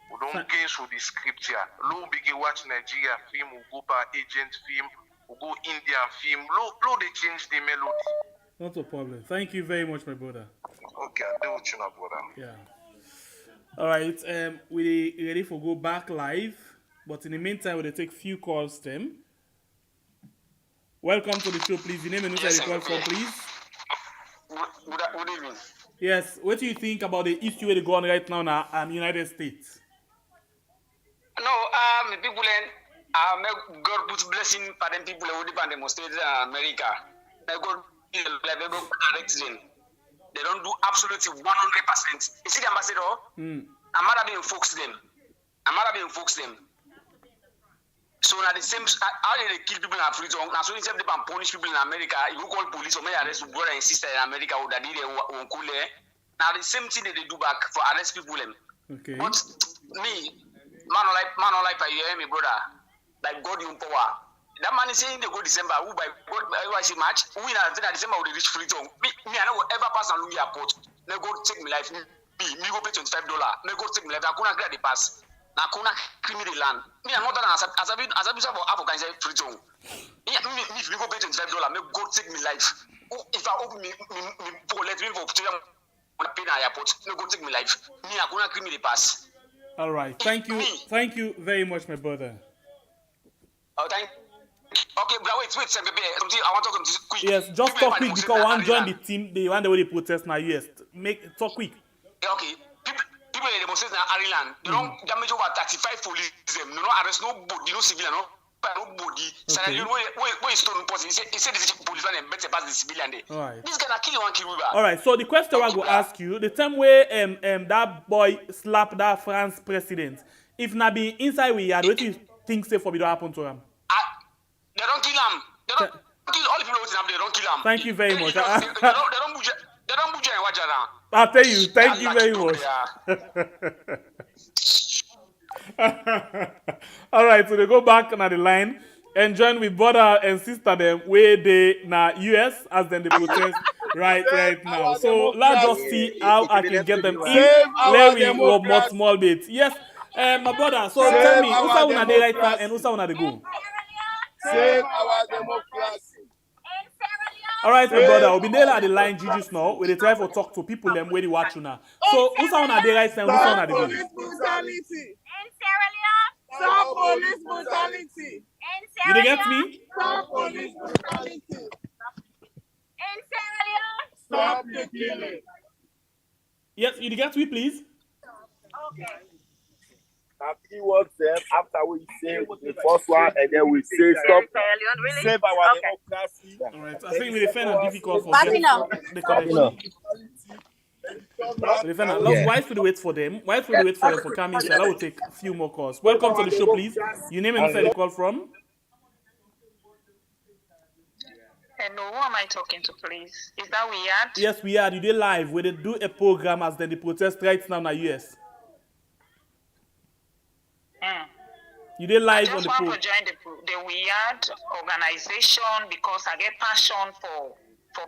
We don't gain through the script here. Low big watch Nigeria film, we go by agent film, we go Indian film. Low they change the melody. Not a problem. Thank you very much, my brother. Okay, I do what you know, brother. Yeah. All right. We ready for go back live, but in the meantime, we'll take few calls. Them. Welcome to the show, please. Your name and who the call from, please. Good evening. Yes. What do you think about the issue where they go on right now in the United States? No, people may God put blessing for them people who depend demonstrate in America. May God correct them. They don't do absolutely 100%. You see the ambassador? I'm not being folks them. So now the same how they kill people in Africa, now so instead they punish people in America, you call police or may arrest brother and sister in America or that they won't cool. Now the same thing they do back for arrest people them. Okay. But me, man like you hear me, brother. Like God in power. That man is saying they go December, who by God I see match, who in December will reach freedom. Me, I know ever pass on Louis airport. They go take me life. Me go pay $25. They go take me life. I couldn't get the pass. Now couldn't cream the land. Me I'm not as a bit for African say freedom. Me if me go pay $25, me go take me life. If I open me for let me for pay na airport, they go take me life. Me I couldn't cream the pass. All right. Thank you. Thank you very much, my brother. Oh, thank you. Okay, but wait, baby. I want to talk to you quick. Yes, just talk quick because one join the team. They want the way they protest now. Yes, talk quick. Okay, people they demonstrate in Ireland. They don't damage over 35 police. They don't arrest nobody, no civilian, nobody. Sierra Leone where is stone person? He said this policeman and better pass the civilian there. All right. This guy na kill one kill river. All right. So the question I go ask you: the time where that boy slapped that France president, if na be inside we had, what do you think say for me to happen to him? They don't kill him. They don't kill all the people who they don't kill him. Thank you very much. They don't butcher and watch around. I'll tell you. Thank you very much. All right. So they go back on the line and join with brother and sister them where they na US as then they protest right now. So let's just see how I can get them in. Larry or more small bit. Yes. My brother. So tell me, who's on the right now and who's on the go? Save our democracy. All right, my brother. We'll be there at the line, Gigi's now. Where they try to talk to people them where they watch you now. So who's on the right now? Who's on the go? Police brutality. In Sierra Leone. Stop police brutality. You they get me? Stop police brutality. In Sierra Leone. Stop the killing. Yes, you get me, please. Okay. After works them, after we say the first one, and then we say stop. Save our democracy. All right, I think we defend a difficult for Backing them. up. The connection. Why should we wait for them? Why should we wait for them for coming? So I will take a few more calls. Welcome to the show, please. Your name and where the call from? Hello, who am I talking to, please? Is that weird? Yes, we are. You did live. We did do a program as then the protest right now in the US. You did live on the program. I just want to join the weird organization because I get passion for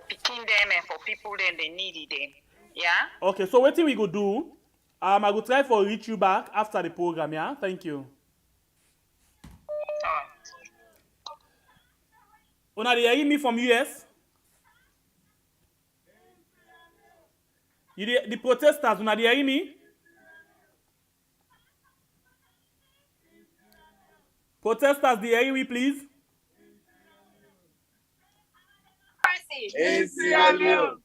picking them and for people then they need them. Yeah. Okay, so what we go do? I go try for reach you back after the program. Yeah. Thank you. Una they hearing me from US? The protesters, una they hearing me? Protesters, the area, please. In Sierra Leone.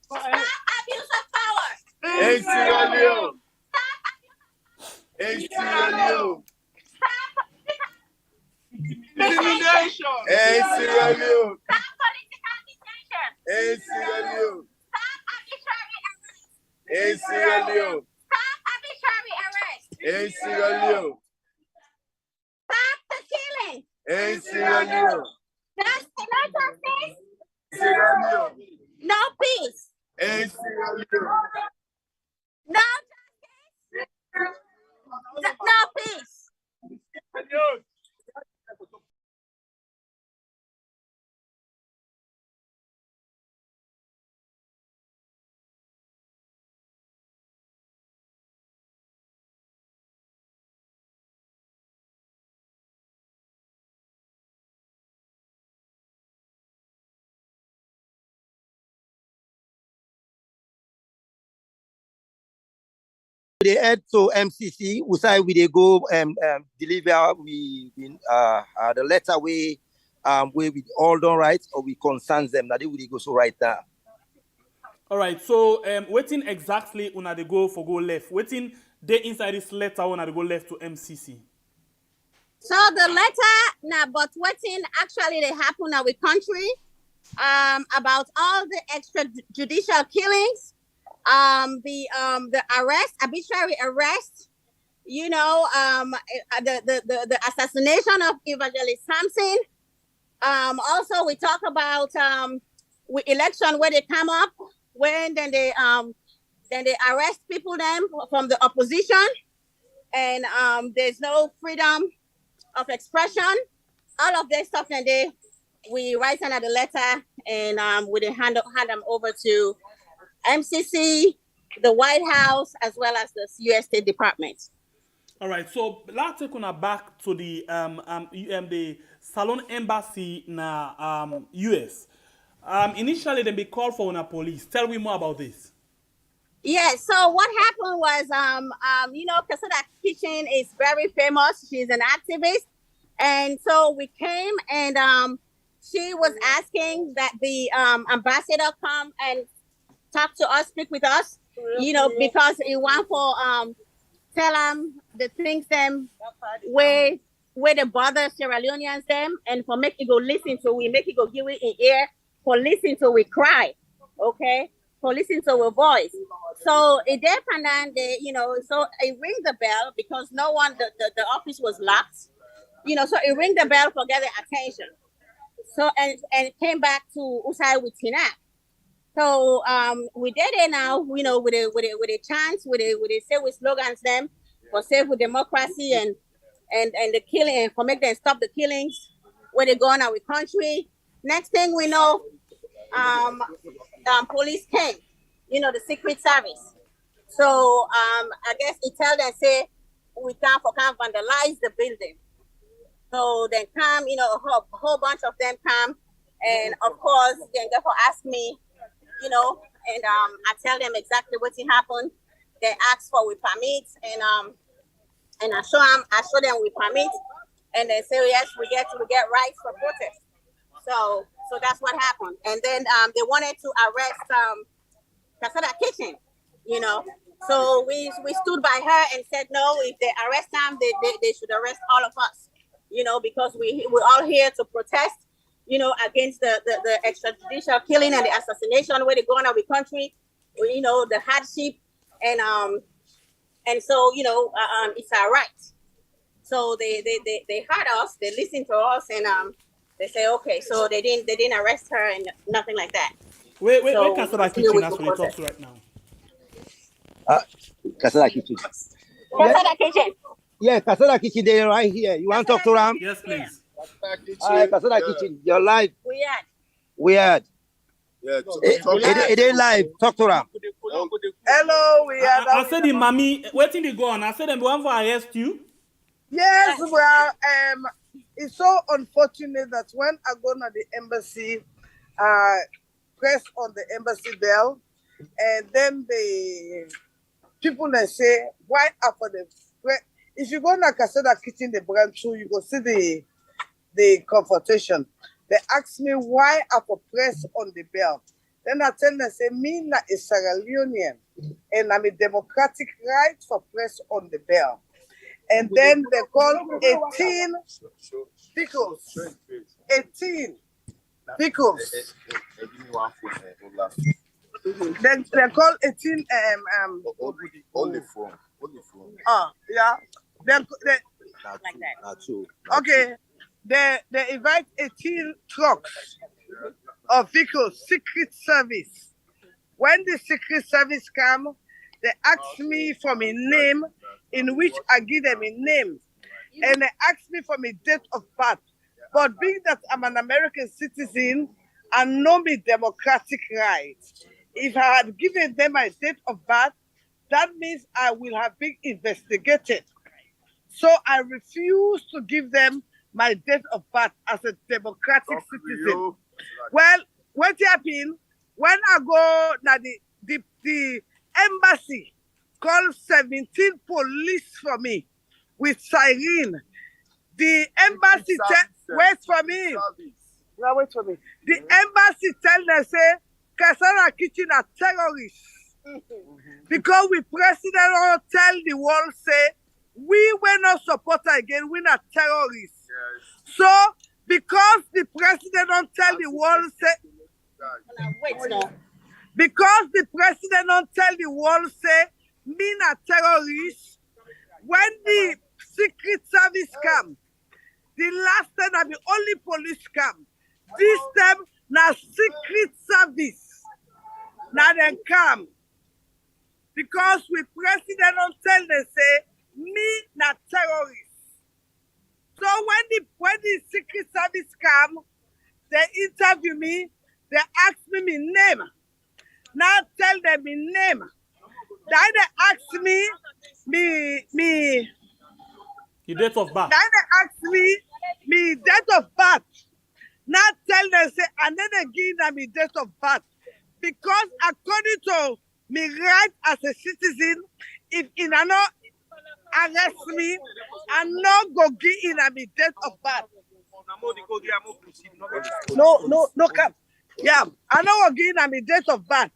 Stop abuse of power. In Sierra Leone. In Sierra Leone. Intimidation. In Sierra Leone. Stop political detention. In Sierra Leone. Stop arbitrary arrest. In Sierra Leone. Stop arbitrary arrest. In Sierra Leone. Stop the killing. In Sierra Leone. No justice. Sierra Leone. No peace. In Sierra Leone. No justice. No peace. They head to MCC. We say we they go deliver the letter where we all done right or we concerns them that they will go so right now. All right. So waiting exactly una they go left. Waiting they inside this letter una they go left to MCC. So the letter now, but waiting actually they happen in our country about all the extrajudicial killings, the arrest, arbitrary arrest, you know, the assassination of Evangelist Samson. Also we talk about with election where they come up when then they arrest people them from the opposition, and there's no freedom of expression. All of this stuff, and we write another letter and we hand them over to MCC, the White House, as well as the U.S. State Department. All right. So let's take on back to the Salone embassy na U.S. Initially, they be called for una police. Tell me more about this. Yeah, so what happened was, you know, Casada Kitchen is very famous. She's an activist. And so we came and she was asking that the ambassador come and talk to us, speak with us, you know, because he want for tell them the things them where they bother Sierra Leoneans them, and for make it go listen to we, make it go give it in ear, for listen to we cry, okay? For listen to a voice. So it depended on the, you know, so it ring the bell because no one, the office was locked, you know, so it ring the bell for getting attention. So, and it came back to Usai with Tina. So we did it now, you know, with a chance, with a say with slogans them for save with democracy and the killing, and for make them stop the killings where they go on our country. Next thing we know, police came, you know, the Secret Service. So I guess it tell them say we can't vandalize the building. So they come, you know, a whole bunch of them come, and of course they therefore ask me, you know, and I tell them exactly what happened. They ask for we permit, and I show them we permit, and they say yes, we get rights for protest. So that's what happened. And then they wanted to arrest Casada Kitchen, you know. So we stood by her and said no, if they arrest them, they should arrest all of us, you know, because we're all here to protest, you know, against the extrajudicial killing and the assassination where they go in our country, you know, the hardship, and so, you know, it's our right. So they heard us, they listened to us, and they say okay. So they didn't arrest her and nothing like that. Wait, Casada Kitchen has to talk to right now. Casada Kitchen. Casada Kitchen. Yeah, Casada Kitchen, they're right here. You want to talk to them? Yes, please. Hi, Casada Kitchen, you're live. We had. Yeah, it ain't live. Talk to them. Hello, we are. I said the mommy, waiting to go on. I said them want to arrest you. Yes, well, it's so unfortunate that when I go to the embassy, press on the embassy bell, and then the people they say, why after the if you go to Casada Kitchen, the brand through, you go see the confrontation. They ask me why I press on the bell. Then I tell them, say, me na a Sierra Leonean, and I'm a democratic right for press on the bell. And then they call 18 pickles. 18 pickles. Then they call 18 only phone. Yeah. Then Like that. okay. They invite 18 trucks of vehicles, Secret Service. When the Secret Service come, they ask me for my name, in which I give them a name. And they ask me for my date of birth. But being that I'm an American citizen, I know my democratic rights. If I had given them my date of birth, that means I will have been investigated. So I refuse to give them my date of birth as a democratic citizen. Well, what happened when I go to the embassy, call 17 police for me with siren. The embassy wait for me. Now wait for me. The embassy tell them say Kasana Kitchen are terrorists. Because we president all tell the world say we were not supporter again, we not terrorists. Yes. So because the president don't tell the world say wait no. Because the president don't tell the world say me not terrorists, when the Secret Service come, the last time that the only police come, this time now Secret Service now then come. Because we president don't tell them say me not terrorist. So when the Secret Service come, they interview me, they ask me my name. Now tell them my name. Then they ask me your date of birth. Then they ask me date of birth. Now tell them say and then they give them my date of birth. Because according to me right as a citizen, if in a no arrest me and no go give in a me date of birth. No cap. Yeah, I know go give in a me date of birth.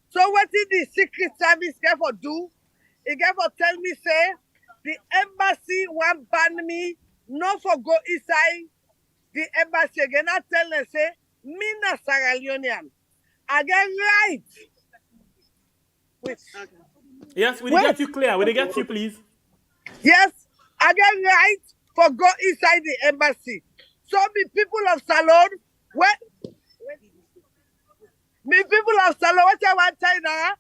So what did the Secret Service get for do? It get for tell me say the embassy want ban me, not for go inside the embassy again. I tell them say me na Sierra Leonean. I get right. Wait. Yes, will they get you clear? Will they get you, please? Yes, I get right for go inside the embassy. So the people of Salone, what I want to now,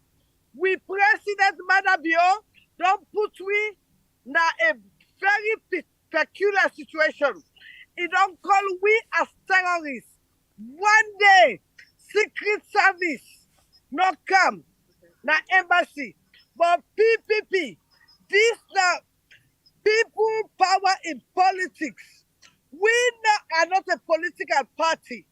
we President Madabio don't put we in a very peculiar situation. He don't call we as terrorists. One day, Secret Service not come, na embassy, but PPP, this now people power in politics. We are not a political party.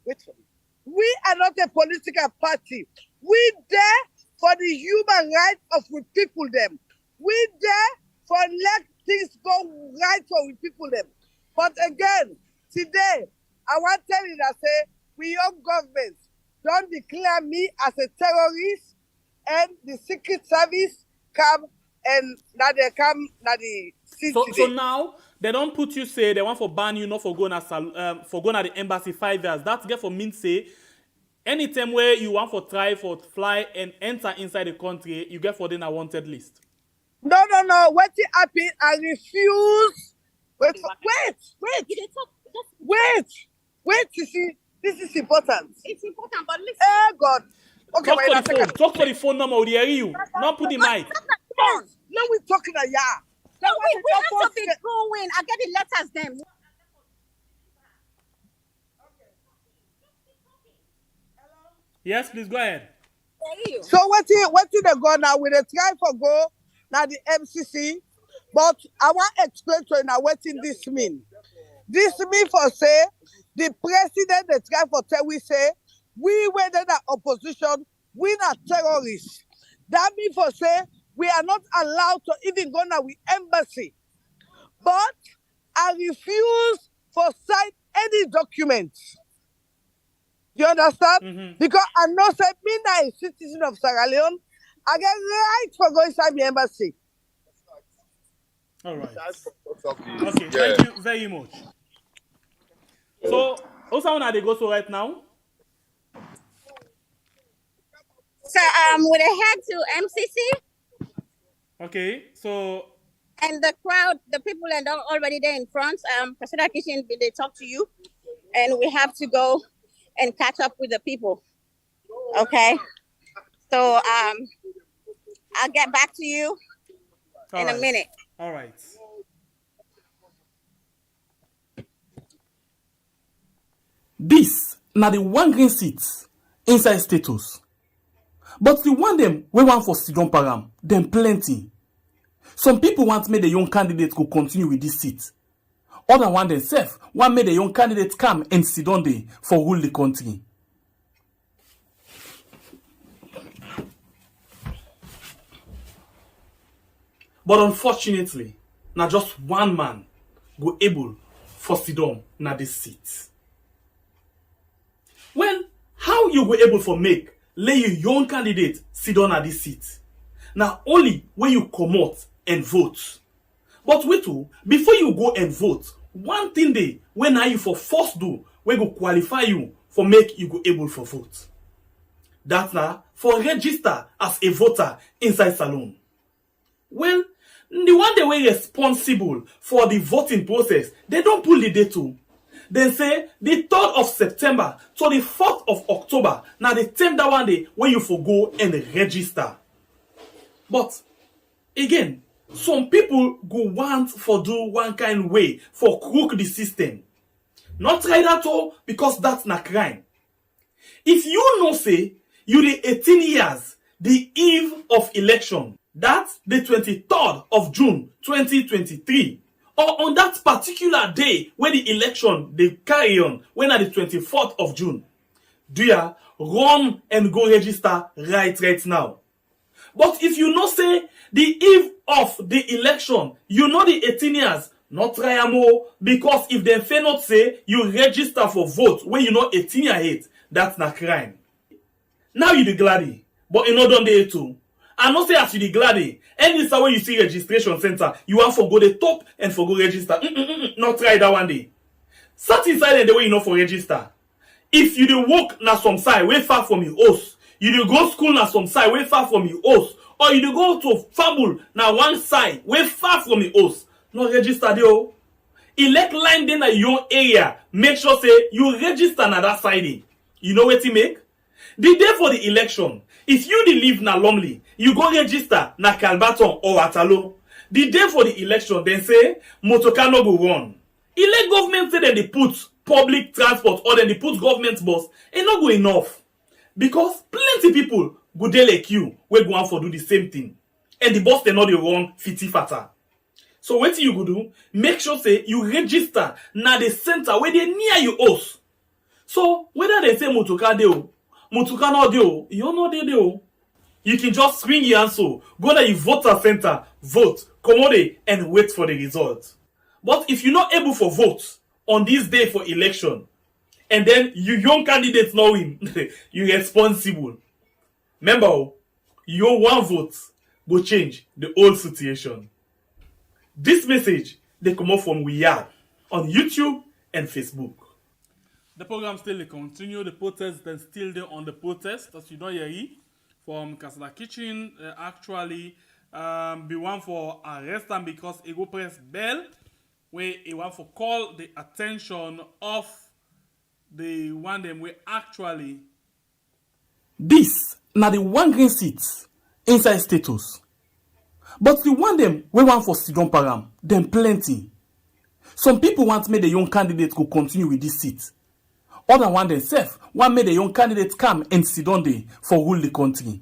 Wait for me. We are not a political party. We there for the human rights of we people them. We there for let things go right for we people them. But again, today, I want to tell you that say we young government don't declare me as a terrorist, and the Secret Service come and now they come now the city. So now they don't put you say they want for ban you not for going at the embassy 5 years. That's get for mean say anytime where you want for try for fly and enter inside the country, you get for then a wanted list. No. What it happen? I refuse. Wait. You see, this is important. It's important, but listen. Oh God. Okay, Talk to the phone number. They hear you. Not put the mic. No, we talking a yeah. No, we have to be going. I get the letters then. Yes, please go ahead. So what did they go now? We they try for go now the MCC, but I want to explain to you now what this mean. This mean for say the president they try for tell we say we were the opposition, we not terrorists. That mean for say we are not allowed to even go now with embassy. But I refuse for sign any documents. You understand? Because I know say me now a citizen of Sierra Leone, I get right for going inside the embassy. All right. Okay, thank you very much. So, also when they go so right now? So we head to MCC. Okay, so and the crowd, the people are already there in front. President Kitchen, they talk to you, and we have to go and catch up with the people. Okay, so I'll get back to you in a minute. All right. This now the one green seat inside status. But the one them we want for Sidon Param, them plenty. Some people want make the young candidate go continue with this seat. Other one themselves want make the young candidate come and sit on there for rule the country. But unfortunately, na just one man go able for sit down na this seat. Well, how you go able for make lay your young candidate sit down at this seat? Now only when you come out and vote. But wait, before you go and vote, one thing they when are you for first do we go qualify you for make you go able for vote. That's now for register as a voter inside Salone. Well, the one they were responsible for the voting process, they don't pull the date too. They say the 3rd of September to the 4th of October. Now the time that one day when you for go and register. But again, some people go want for do one kind way for crook the system. Not try that all because that's not crime. If you know say you the 18 years, the eve of election, that's the 23rd of June 2023, or on that particular day when the election they carry on, when at the 24th of June, do ya run and go register right now. But if you know say the eve of the election, you know the 18 years, not try more, because if they fail not say you register for vote when you know 18 years age, that's not crime. Now you the gladdy, but you know don't do too. I not say as you the gladdy, any time when you see registration center, you want for go the top and for go register. Not try that one day. Sat inside the way you know for register. If you dey work na some side way far from your house, you dey go school na some side way far from your house, or you dey go to fable na one side way far from your house, no register there. Elect line dey na your area, make sure say you register na that side. You know what to make? The day for the election, if you dey live na Lumley, you go register na Calbaton or Atalo. The day for the election, then say motorcar no go run. Elect government say they put public transport or then they put government bus, e no go enough. Because plenty people go dey like you wey go on for do the same thing. And the bus they no dey run fiti fata. So wetin you go do? Make sure say you register na the center where they near your house. So whether they say motorcar dey o, motorcar no dey o, you no dey o. You can just swing your answer, go to your voter center, vote, commode, and wait for the result. But if you're not able for vote on this day for election, and then you young candidates know win, you're responsible. Remember, your one vote go change the whole situation. This message they come up from WeYard on YouTube and Facebook. The program still continue. The protest then still there on the protest, as you know, from Casala Kitchen. Actually, be one for arrest them because he go press bell, where he want for call the attention of the one them we actually. This now the one green seat inside status, but the one them we want for Sidon Param, them plenty. Some people want make the young candidate go continue with this seat. Other one themselves want make the young candidates come and sit down there for rule the country.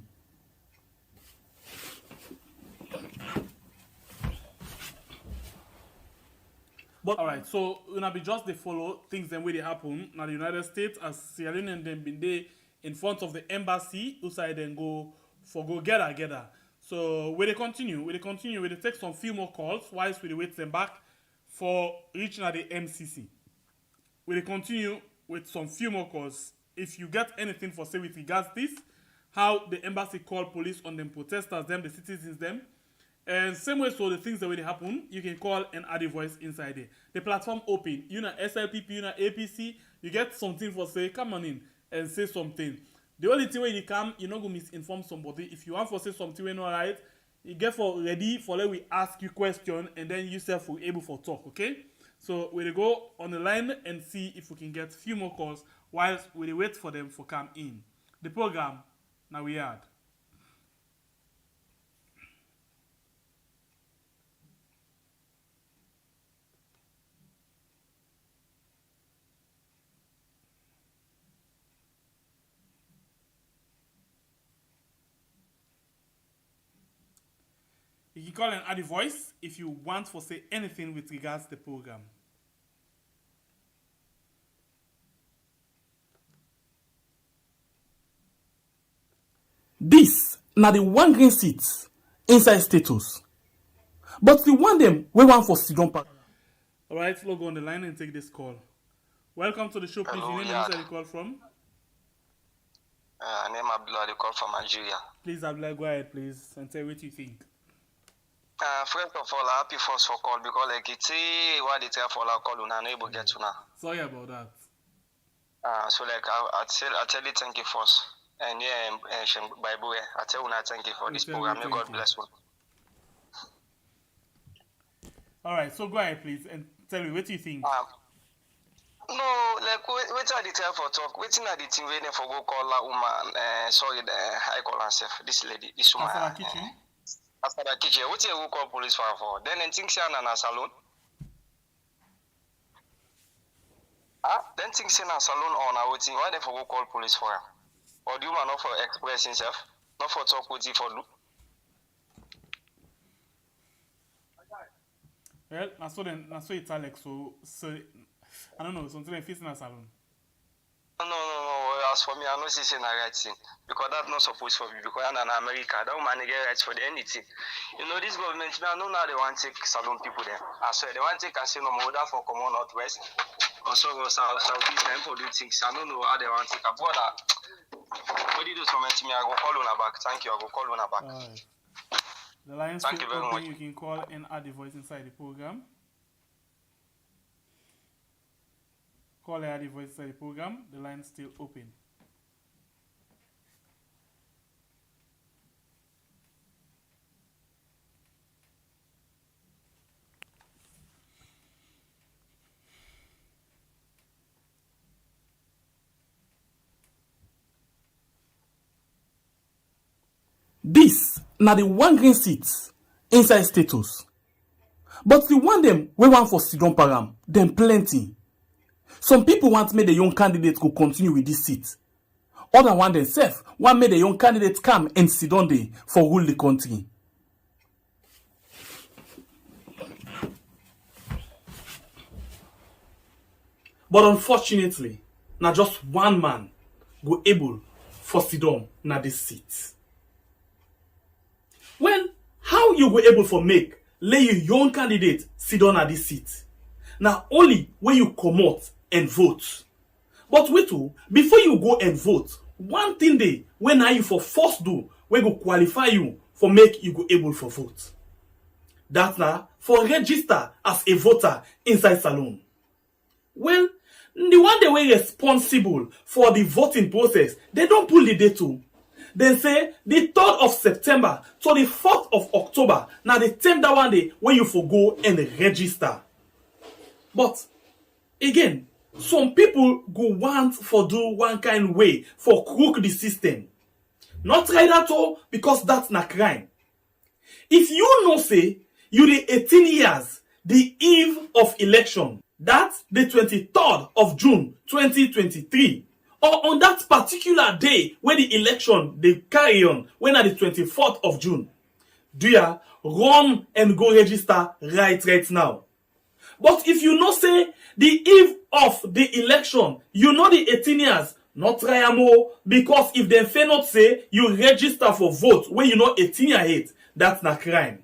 But alright, so gonna be just the follow things then where they happen now the United States as Sierra Leone and them been there in front of the embassy, outside then go gather. So we continue, we take some few more calls whilst we wait them back for reaching at the MCC. We continue with some few more calls. If you get anything for say with regards this, how the embassy call police on them protesters, them, the citizens, them. And same way, so the things that will happen, you can call and add a voice inside there. The platform open. You know SLPP, you know APC, you get something for say, come on in and say something. The only thing when you come, you're not going to misinform somebody. If you want to say something when alright, you get for ready for let we ask you question and then you self will able for talk, okay? So we'll go on the line and see if we can get a few more calls whilst we wait for them for come in. The program, now we had. You can call and add a voice if you want to say anything with regards to the program. This now the one green seat inside status. But the one them we want for Sidon Park. All right, Flo, go on the line and take this call. Welcome to the show, please. Your name and where you call from? Name Abdullah, they call from Nigeria. Please, Abdullah, go ahead, please, and tell what you think. First of all, happy first for call because like it's what they tell for our call, we are not able to get to now. Sorry about that. So like I tell you thank you first, and yeah, Bible, I tell you thank you for this program. May God bless you. All right, so go ahead, please, and tell me what you think. No, like wait till the tell for talk. Waiting at the thing waiting for go call that woman. Sorry, I call herself. This lady, this woman. After the kitchen. After the kitchen, what you go call police for? Then things here na salon. Then things here na salon or na what? Why they for go call police for? Or do you man not for express himself? Not for talk with you for do? Well, I saw it's Alex. So I don't know. Something like facing a salon. No. As for me, I know she's in the right thing because that's not supposed for me. Because I'm in America, that woman get rights for anything. You know, this government, I know now they want to take salon people there. I swear they want to take and say no more for common northwest. Also, southeast time for do things. I don't know how they want to take. But what do you do? So much me, I go call on her back. Thank you. I go call on her back. All right. The line's Thank you very much. You can call and add the voice inside the program. Call and add the voice inside the program. The line's still open. This now the one green seat inside status. But the one them we want for Sidon Param, them plenty. Some people want make the young candidate go continue with this seat. Other one themselves want make the young candidate come and sit down there for rule the country. But unfortunately, now just one man go able for sit down na this seat. Well, how you go able for make lay your young candidate sit down at this seat? Now only when you come out and vote. But wait, before you go and vote, one thing they when are you for first do we go qualify you for make you go able for vote. That's now for register as a voter inside Salone. Well, the one they were responsible for the voting process, they don't pull the date too. They say the 3rd of September to the 4th of October. Now the time that one day when you for go and register. But again, some people go want for do one kind way for crook the system. Not right at all because that's not crime. If you know say you the 18 years, the eve of election, that's the 23rd of June 2023. Or on that particular day when the election they carry on, when at the 24th of June, do ya run and go register right now. But if you know say the eve of the election, you know the 18 years, not try more because if they fail not say you register for vote when you know 18 years age, that's not crime.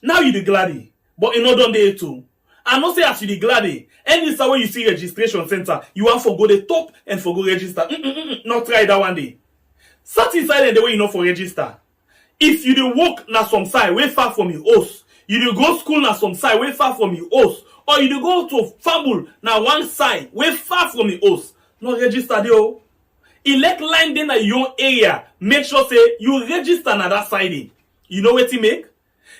Now you the gladdy, but you know done day too. I not say as you the gladdy, any time when you see registration center, you want for go the top and for go register. Not try that one day. Sat inside and the way you know for register. If you do work na some side way far from your house, you do go school na some side way far from your house, or you do go to fable na one side way far from your house, no register there. Elect line then na your area. Make sure say you register na that side. You know what to make?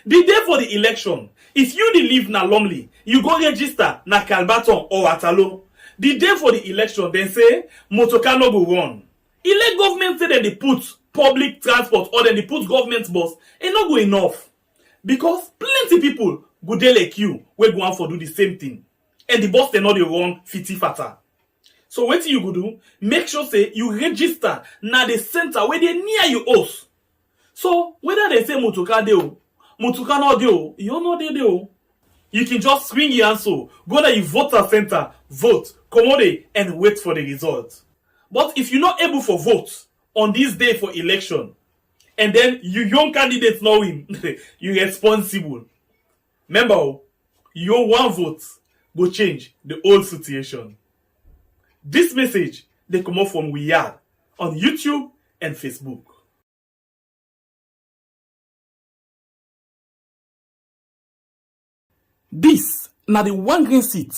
The day for the election, if you dey live na Lumley, you go register na Calbaton or Atalo. The day for the election, then say motorcar no go run. Elect government say that they put public transport or then they put government bus, it not go enough. Because plenty people go dey like you, we go on for do the same thing. And the bus they not dey run fiti fata. So what you go do? Make sure say you register na the center where they near your house. So whether they say motorcar dey o, motorcar no dey o, you know dey o. You can just swing your answer, go to your voter center, vote, come on there and wait for the result. But if you're not able for vote on this day for election, and then you young candidates know him, you're responsible. Remember, your one vote go change the whole situation. This message they come up from We Are on YouTube and Facebook. This na the one green seat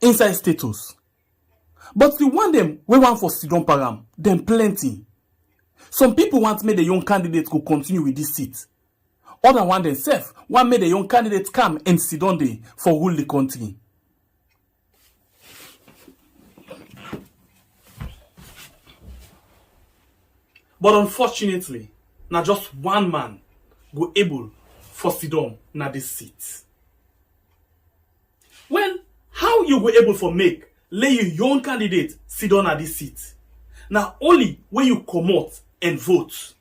inside status. But the one them we want for Sidon Param, them plenty. Some people want make the young candidate go continue with this seat. Other one themselves want make the young candidate come and sit on there for rule the country. But unfortunately, na just one man go able for Sidon na this seat. Well, how you go able for make lay your young candidate sit down at this seat? Now only when you come out and vote.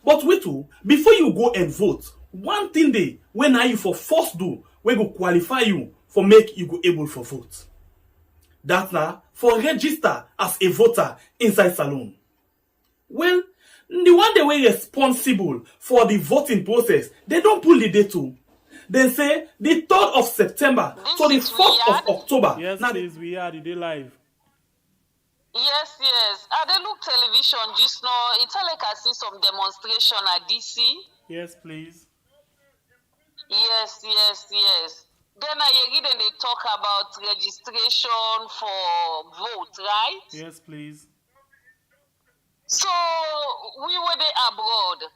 But wait, before you go and vote, one thing they when are you for first do we go qualify you for make you go able for vote. That's now for register as a voter inside Salone. Well, the one they were responsible for the voting process, they don't pull the date too. They say the 3rd of September to the 4th of October. Yes, now, please, we are the day live. Yes, yes. I dey look television just now. It's like I see some demonstration at DC. Yes, please. Yes, yes, yes. Then I hear them they talk about registration for vote, right? Yes, please. So we were there abroad.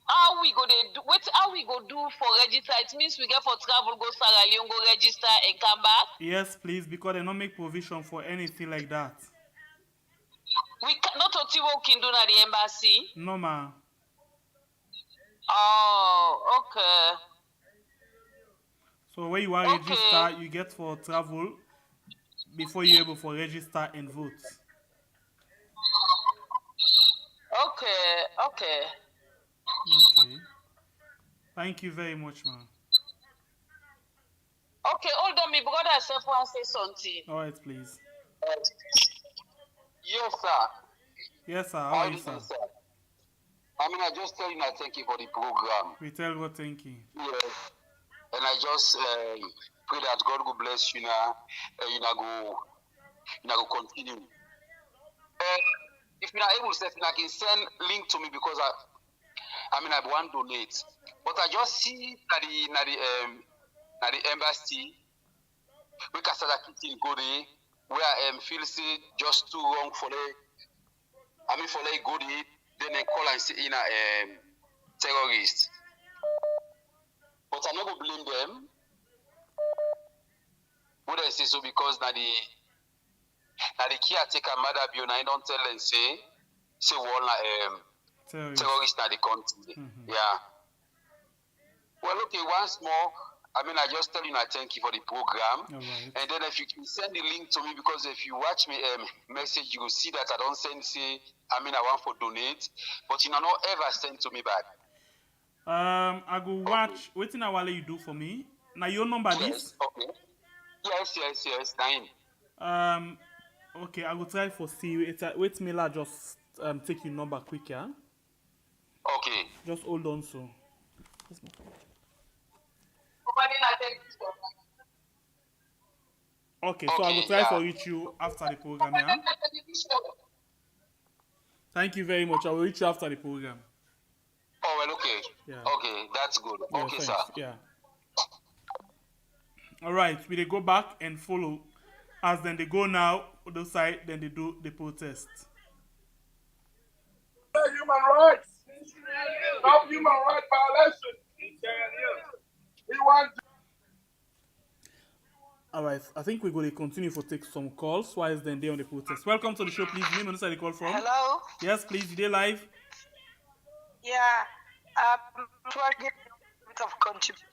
How we go do? How we go do for register? It means we get for travel, go Sierra Leone, go register and come back. Yes, please, because they don't make provision for anything like that. We not what can do at the embassy. No, ma. Oh, okay. So when you are register, you get for travel before you're able for register and vote. Okay, okay. Okay. Thank you very much, ma'am. Okay, hold on, my brother self want to say something. All right, please. Yes, sir. Yes, sir. How are you, sir? I mean, I just tell you, I thank you for the program. We tell God thank you. Yes. And I just pray that God will bless you now, and you now go continue. If you're not able to send, I can send link to me because I want to donate. But I just see that the embassy, we can start a kitchen go there, where I feel say just too wrong for the, for the go there, then they call and say in a terrorist. But I never blame them. What I say so because now the caretaker mother be I don't tell them say well terrorists na the country. Yeah. Well, okay, once more, I just tell you I thank you for the program. Right. And then if you can send the link to me, because if you watch me message, you will see that I don't send say I want for donate, but you not ever send to me back. I go watch. Waiting a while you do for me. Now your number this? Okay. Yes. 9. Okay, I will try for see you. Wait, Mila, just take your number quick, yeah? Okay. Just hold on, so. Okay, so I will try for reach you after the program, yeah? Thank you very much. I will reach you after the program. Oh, well, okay. Yeah. Okay, that's good. Yeah, okay, thanks. sir. Yeah. All right, we they go back and follow. As then they go now, those side, then they do the protest. Human rights. No human rights violation. We want. All right, I think we're going to continue for take some calls whilst then they on the protest. Welcome to the show, please. Name and where you call from? Hello. Yes, please. You there live? Yeah. Trying to get a bit of contribution.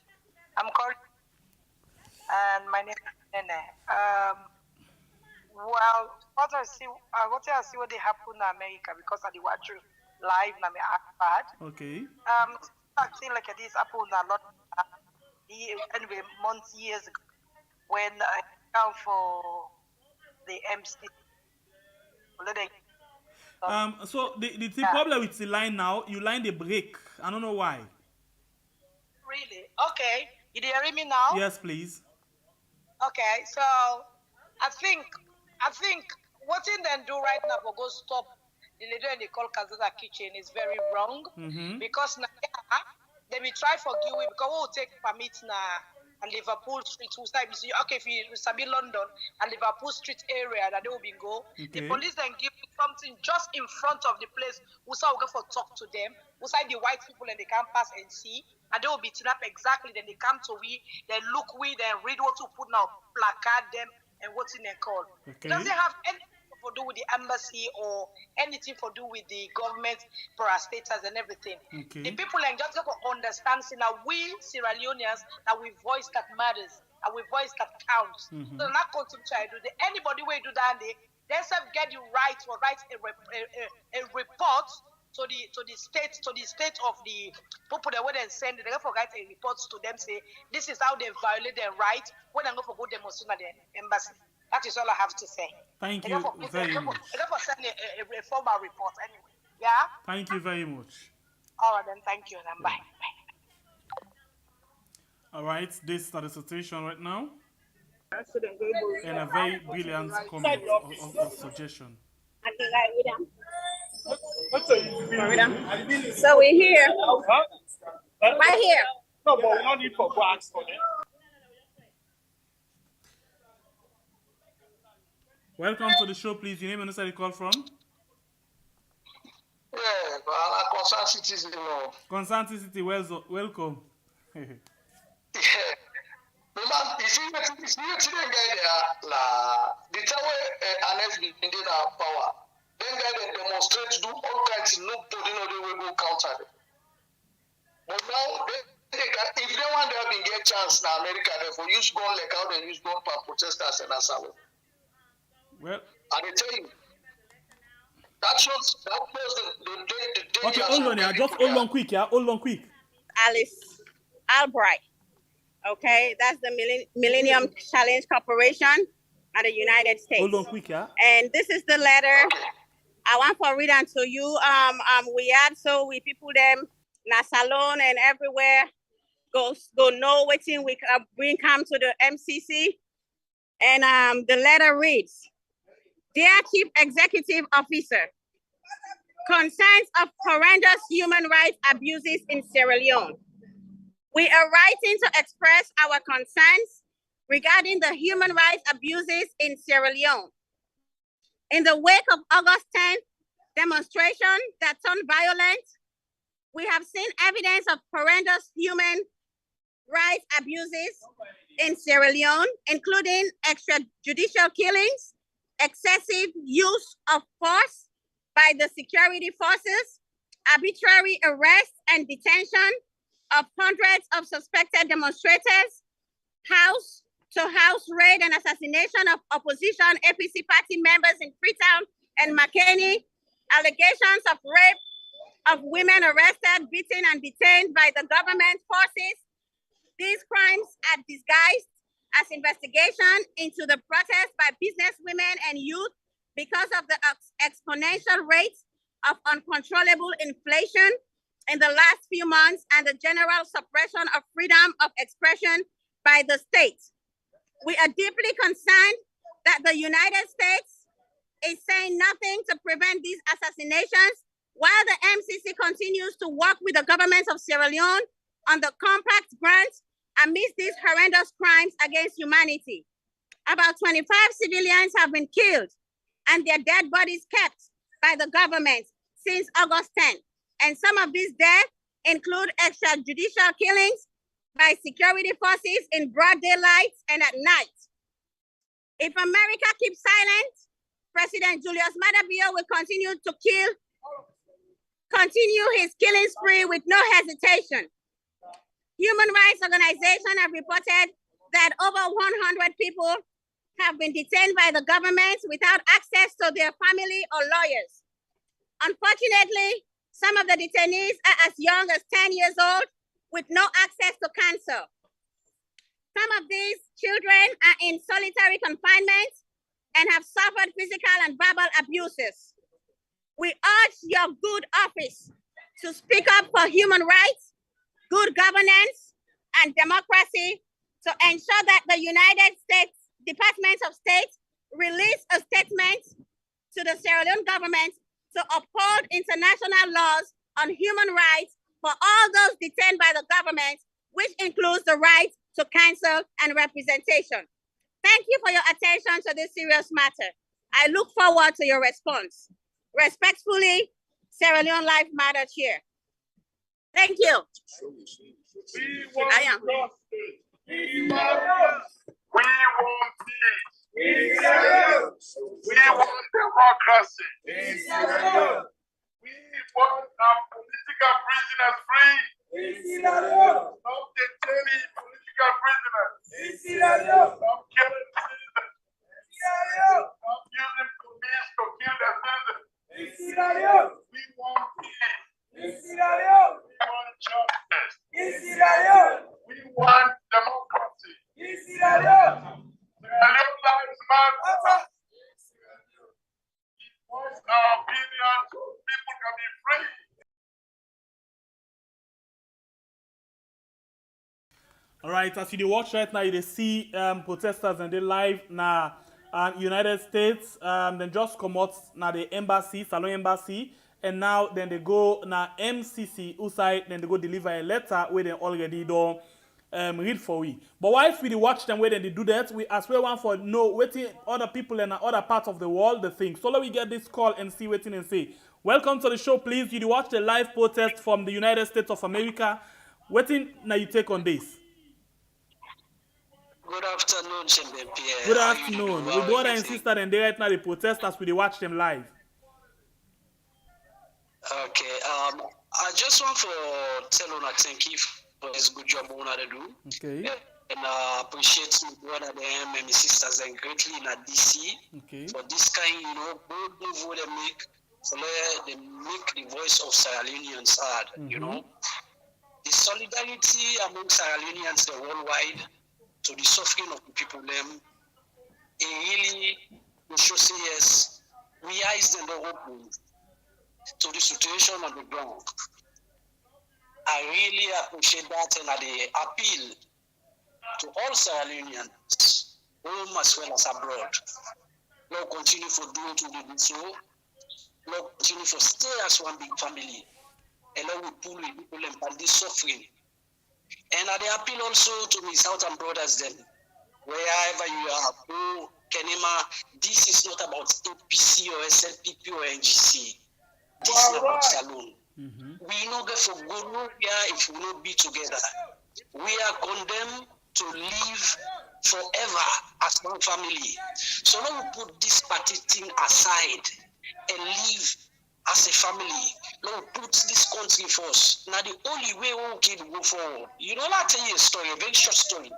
I'm calling, and my name is Nene. Well, what I see what they happen in America because I watch live na me iPad. Okay. I think like this happened a lot. Anyway, months, years ago, when I come for the MC. So the problem with the line now, you line the break. I don't know why. Really? Okay. You hear me now? Yes, please. Okay, so I think what in them do right now for go stop the lady in the call Kazaza kitchen is very wrong because now they will try forgive we because we will take permit now and Liverpool Street who say okay if you sabi London and Liverpool Street area that they will be go. The police then give something just in front of the place who say we go for talk to them, who say the white people and they can pass and see. And they will be tuned up exactly. Then they come to we, they look we, then read what to put now, placard them, and what's in their call. It doesn't have anything to do with the embassy or anything to do with the government parastatals and everything. The people and just understand. See now we Sierra Leoneans, that we voice that matters, and we voice that counts. So not continue to do that. Anybody will do that, they self get you right or write a report. To the state of the people that when they send they go write a report to them say this is how they violate their right when they go for go demonstrate at the embassy. That is all I have to say. Thank you very much. They go for send a formal report anyway. Yeah. Thank you very much. All right then, thank you. Then bye. All right, this is the situation right now, and a very brilliant comment of suggestion. So we're here. Right here. No, but we don't need for wax for them. Welcome to the show, please. Your name and where you call from? Yeah, but I'm a concerned citizen. Concerned city, welcome. Yeah. You see what the guy there, the time NF been in power. Then guy they demonstrate to do all kinds, nobody know they will go counter them. But now, they can, if they want to have get chance in America, they will use gun like how they use gun for protesters and asylum. Well, and they tell you, that shows the okay, hold on, yeah. Just hold on quick, yeah. Hold on quick. Alice Albright. Okay, that's the Millennium Challenge Corporation at the United States. Hold on quick, yeah. And this is the letter. I want to read it to you. We had so we people them na Salone and everywhere go know what thing we bring come to the MCC. And the letter reads, Dear Chief Executive Officer, concerns of horrendous human rights abuses in Sierra Leone. We are writing to express our concerns regarding the human rights abuses in Sierra Leone. In the wake of August 10th demonstration that turned violent, we have seen evidence of horrendous human rights abuses in Sierra Leone, including extrajudicial killings, excessive use of force by the security forces, arbitrary arrest and detention of hundreds of suspected demonstrators, house-to-house raid and assassination of opposition APC party members in Freetown and McKinney, allegations of rape of women arrested, beaten, and detained by the government forces. These crimes are disguised as investigation into the protest by businesswomen and youth because of the exponential rate of uncontrollable inflation in the last few months and the general suppression of freedom of expression by the state. We are deeply concerned that the United States is saying nothing to prevent these assassinations while the MCC continues to work with the government of Sierra Leone on the compact grants amidst these horrendous crimes against humanity. About 25 civilians have been killed and their dead bodies kept by the government since August 10th. And some of these deaths include extrajudicial killings by security forces in broad daylight and at night. If America keeps silent, President Julius Maada Bio will continue his killing spree with no hesitation. Human rights organizations have reported that over 100 people have been detained by the government without access to their family or lawyers. Unfortunately, some of the detainees are as young as 10 years old with no access to counsel. Some of these children are in solitary confinement and have suffered physical and verbal abuses. We urge your good office to speak up for human rights, good governance, and democracy to ensure that the United States Department of State release a statement to the Sierra Leone government to uphold international laws on human rights for all those detained by the government, which includes the right to counsel and representation. Thank you for your attention to this serious matter. I look forward to your response. Respectfully, Sierra Leone Life Matters here. Thank you. I am. We want peace. We want democracy. We want our political prisoners free. Stop detaining political prisoners. Stop killing citizens. Stop using police to kill their citizens. We want peace. We want justice. We want democracy. Sierra Leone lives matter. Voice our opinion so people can be free. All right, as you watch right now, you see protesters and they live now United States. Then just come out now the embassy, Salone embassy, and now then they go now MCC outside. Then they go deliver a letter where they already don't read for we. But whilst we watch them where they do that, we as well want for know waiting other people in other parts of the world the thing. So let we get this call and see waiting and say. Welcome to the show, please. You watch the live protest from the United States of America. Waiting now you take on this. Good afternoon, Pierre. Good afternoon. We brother and sister and they right now the protesters we watch them live. Okay. I just want to tell you thank you for this good job we want to do. Okay. And I appreciate you, brother them and my sisters and greatly in DC. Okay. For this kind, bold move they make, so they make the voice of Sierra Leoneans heard. The solidarity among Sierra Leoneans worldwide to the suffering of the people them, it really should say yes, we eyes them open to the situation on the ground. I really appreciate that and I appeal to all Sierra Leoneans, home as well as abroad. Lord continue for doing to do so. Lord continue for stay as one big family. And Lord will pull the people and this suffering. And I appeal also to my Southern brothers then, wherever you are, oh, Kenema, this is not about APC or SLPP or NGC. This is about Salone. We know that for good if we not be together. We are condemned to live forever as one family. So now we put this party thing aside and live as a family. Now we put this country first. Now the only way we can go forward. I'll tell you a story, a very short story.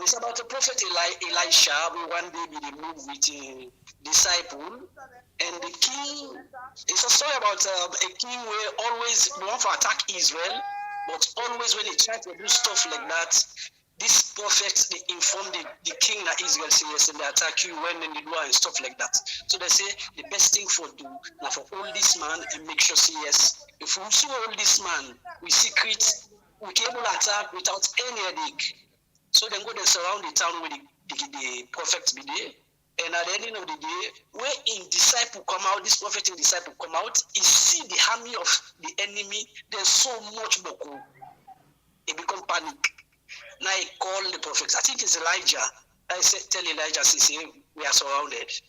It's about the prophet Elisha. One day we moved with a disciple. And the king, it's a story about a king where always want to attack Israel, but always when they try to do stuff like that, this prophet, they inform the king that Israel say yes, and they attack you when they do and stuff like that. So they say the best thing for do now for all this man and make sure say yes. If we see all this man, we secret, we can able attack without any headache. So then go and surround the town where the prophet be there. And at the end of the day, when in disciple come out, this prophet in disciple come out, he see the army of the enemy, there's so much boku. He become panic. Now he call the prophets. I think it's Elijah. I said, tell Elijah, say, we are surrounded.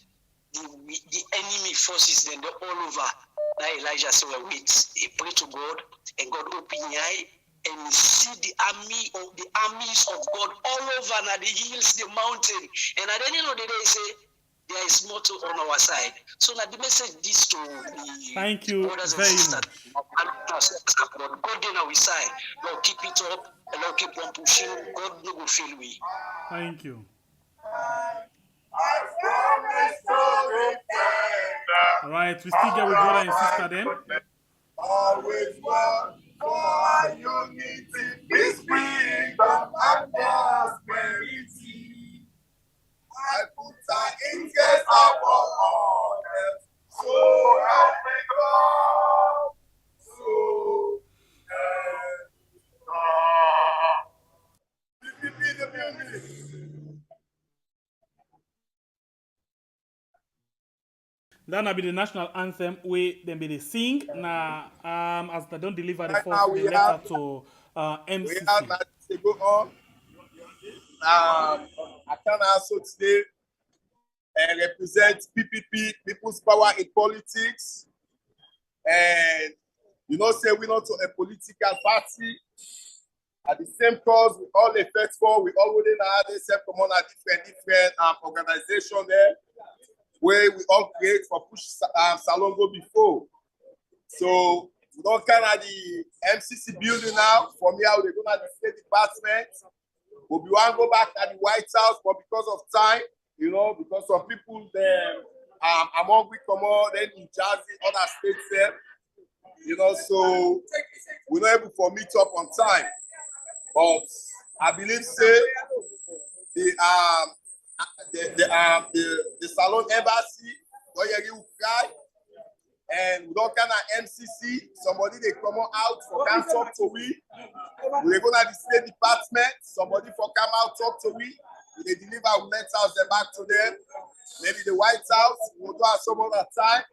The enemy forces them, they're all over. Now Elijah said, well, wait. He pray to God, and God open his eye, and we see the armies of God all over now the hills, the mountain. And at the end of the day, he say, there is more on our side. So now the message is to the Thank you brothers and very sisters. much. God then we side. Lord, keep it up, and Lord, keep on pushing. God no go fail we. Thank you. All right, we still get with brother and sister then. Always one for our unity, peace, freedom, and prosperity. I put our interest above all else, so help me God. So help God. That will be the national anthem where they be they sing now as they don't deliver the Right first now the we letter have to we MCC. have that to go on. I can also today represent PPP, People's Power in Politics, and you know, say we're not a political party. At the same cause, we all effort for, we already have the same common at different organization there, where we all create for push Salone go before. So we don't come at the MCC building now. From here, we're going to the State Department. We'll be want to go back at the White House, but because of time, you know, because some people there, among we come on, then in Jersey, other states there, you know, so we're not able to meet up on time. But I believe, say, the Salone embassy, where you cry, and we don't kind of MCC, somebody they come out for come talk to we. We go to the State Department, somebody for come out talk to we. They deliver letters back to them. Maybe the White House, we'll do at some other time.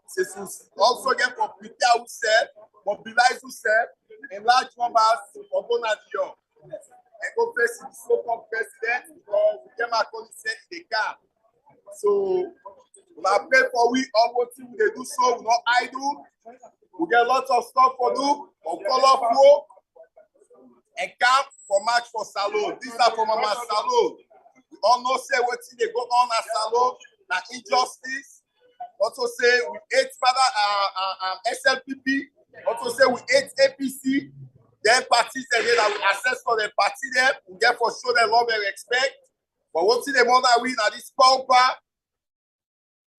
Since we also get for prepare who said, mobilize who said, in large numbers for going to New York. And go face the so-called president because we came out and said they can. So we are praying for we all what we they do so, we not idle. We get lots of stuff for do, for colorful and camp for march for Salone. These are from Mama Salone. We all know say what they go on at Salone, that injustice. Also say we hate father SLPP. Also say we hate APC. Then parties that we access for the party them, we get for show them love and respect. But what see the more that we now this pauper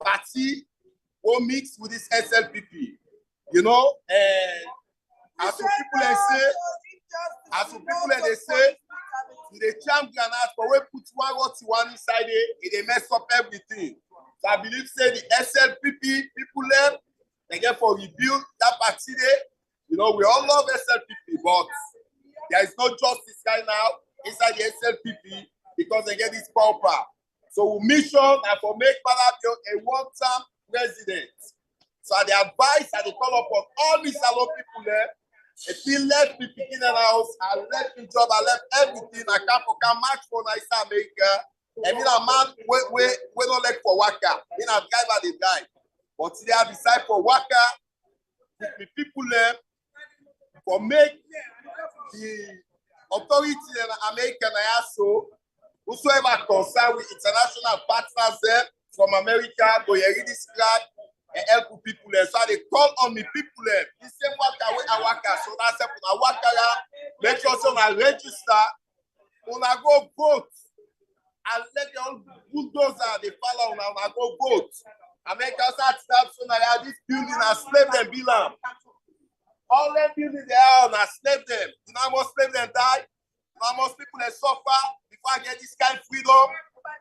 party will mix with this SLPP. You know, and as some people they say, they champion us, but we put one inside it, they mess up everything. So I believe say the SLPP people there, they get for rebuild that party there. You know, we all love SLPP, but there is no justice right now inside the SLPP because they get this pauper. So we mission and for make Palabio a one-term president. So the advice and the call upon all these Salone people there, if he left me picking in the house, I left me job, I left everything, I can match for nice America. And me a man we don't like for Waka. Me a guy by the die. But today I decide for Waka, with the people there, for make the authority in America also, whosoever concerned with international partners there from America, go here this flag and help people there. So they call on me people there. The same Waka with Awaka. So that's it. Awaka, make sure so I register. When I go vote, I let the old bulldozer they follow now. I go vote. America start so now this building and slave them belong. All them buildings they are and slave them. You know how much slave them die? You know how much people they suffer before I get this kind of freedom?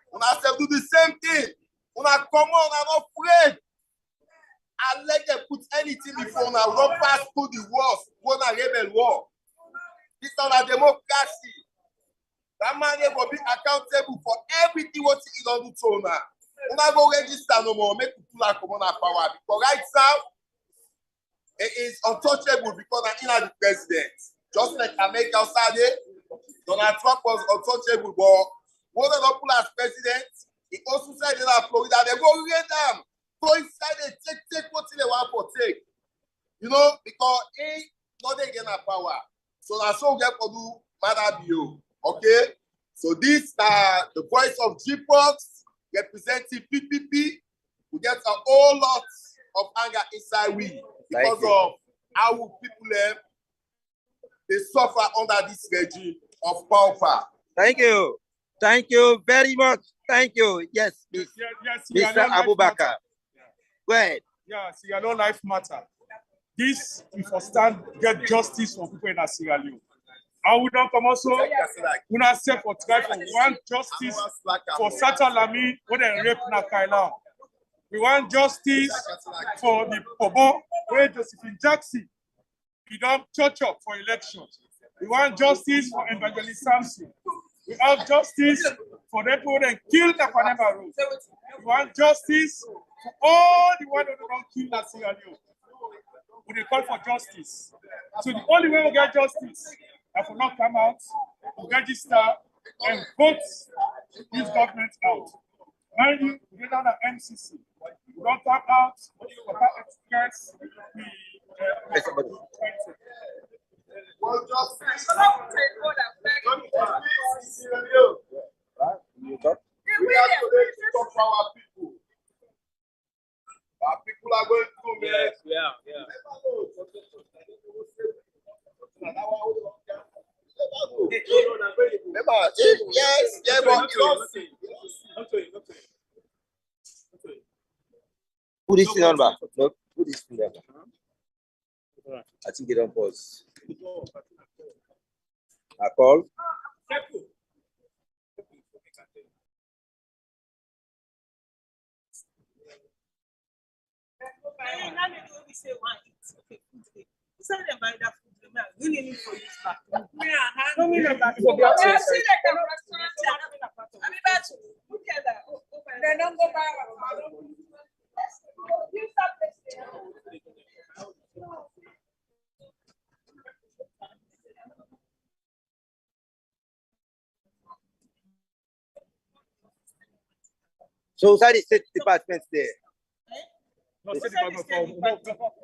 When I say do the same thing. When I come on, I'm not afraid. I let them put anything before now. We don't pass through the wars. We're not rebel war. This is not a democracy. That man will be accountable for everything what he don't do so now. We're not going to register no more. Make people come on our power. Because right now, it is untouchable because I'm in the president. Just like America outside there, Donald Trump was untouchable, but when they don't put as president, he also said in Florida, they go read them. Go inside and take what they want to take. You know, because he not they get power. So that's all we have to do, Madam Bio. Okay? So this the voice of G-Box representing PPP. We get a whole lot of anger inside we because of how people they suffer under this regime of power. Thank you. Thank you very much. Thank you. Yes, please. Yes, Mr. Abubakar. Go ahead. Yeah, Sierra Leone life matter. This we for stand get justice for people in Sierra Leone. And we don't come also, we not say for try for one justice for Sata Lami when they rape Nakaila. We want justice for the Pobo where Josephine Jackson he don't church up for elections. We want justice for Evangelist Samson. We have justice for them who then killed the Panama Road. We want justice For all the one who don't kill that Sierra Leone, we dey call for justice. So the only way we get justice, if we not come out, we register and vote this government out. Mind you, we get down at MCC. We don't come out, we express Well, justice. We have to talk to our people. Our people are going through, man. Yeah. Yes, but Put this thing on back. No, put this thing on back. I think it don't pause. I call. So, inside the State Department there. No, State Department.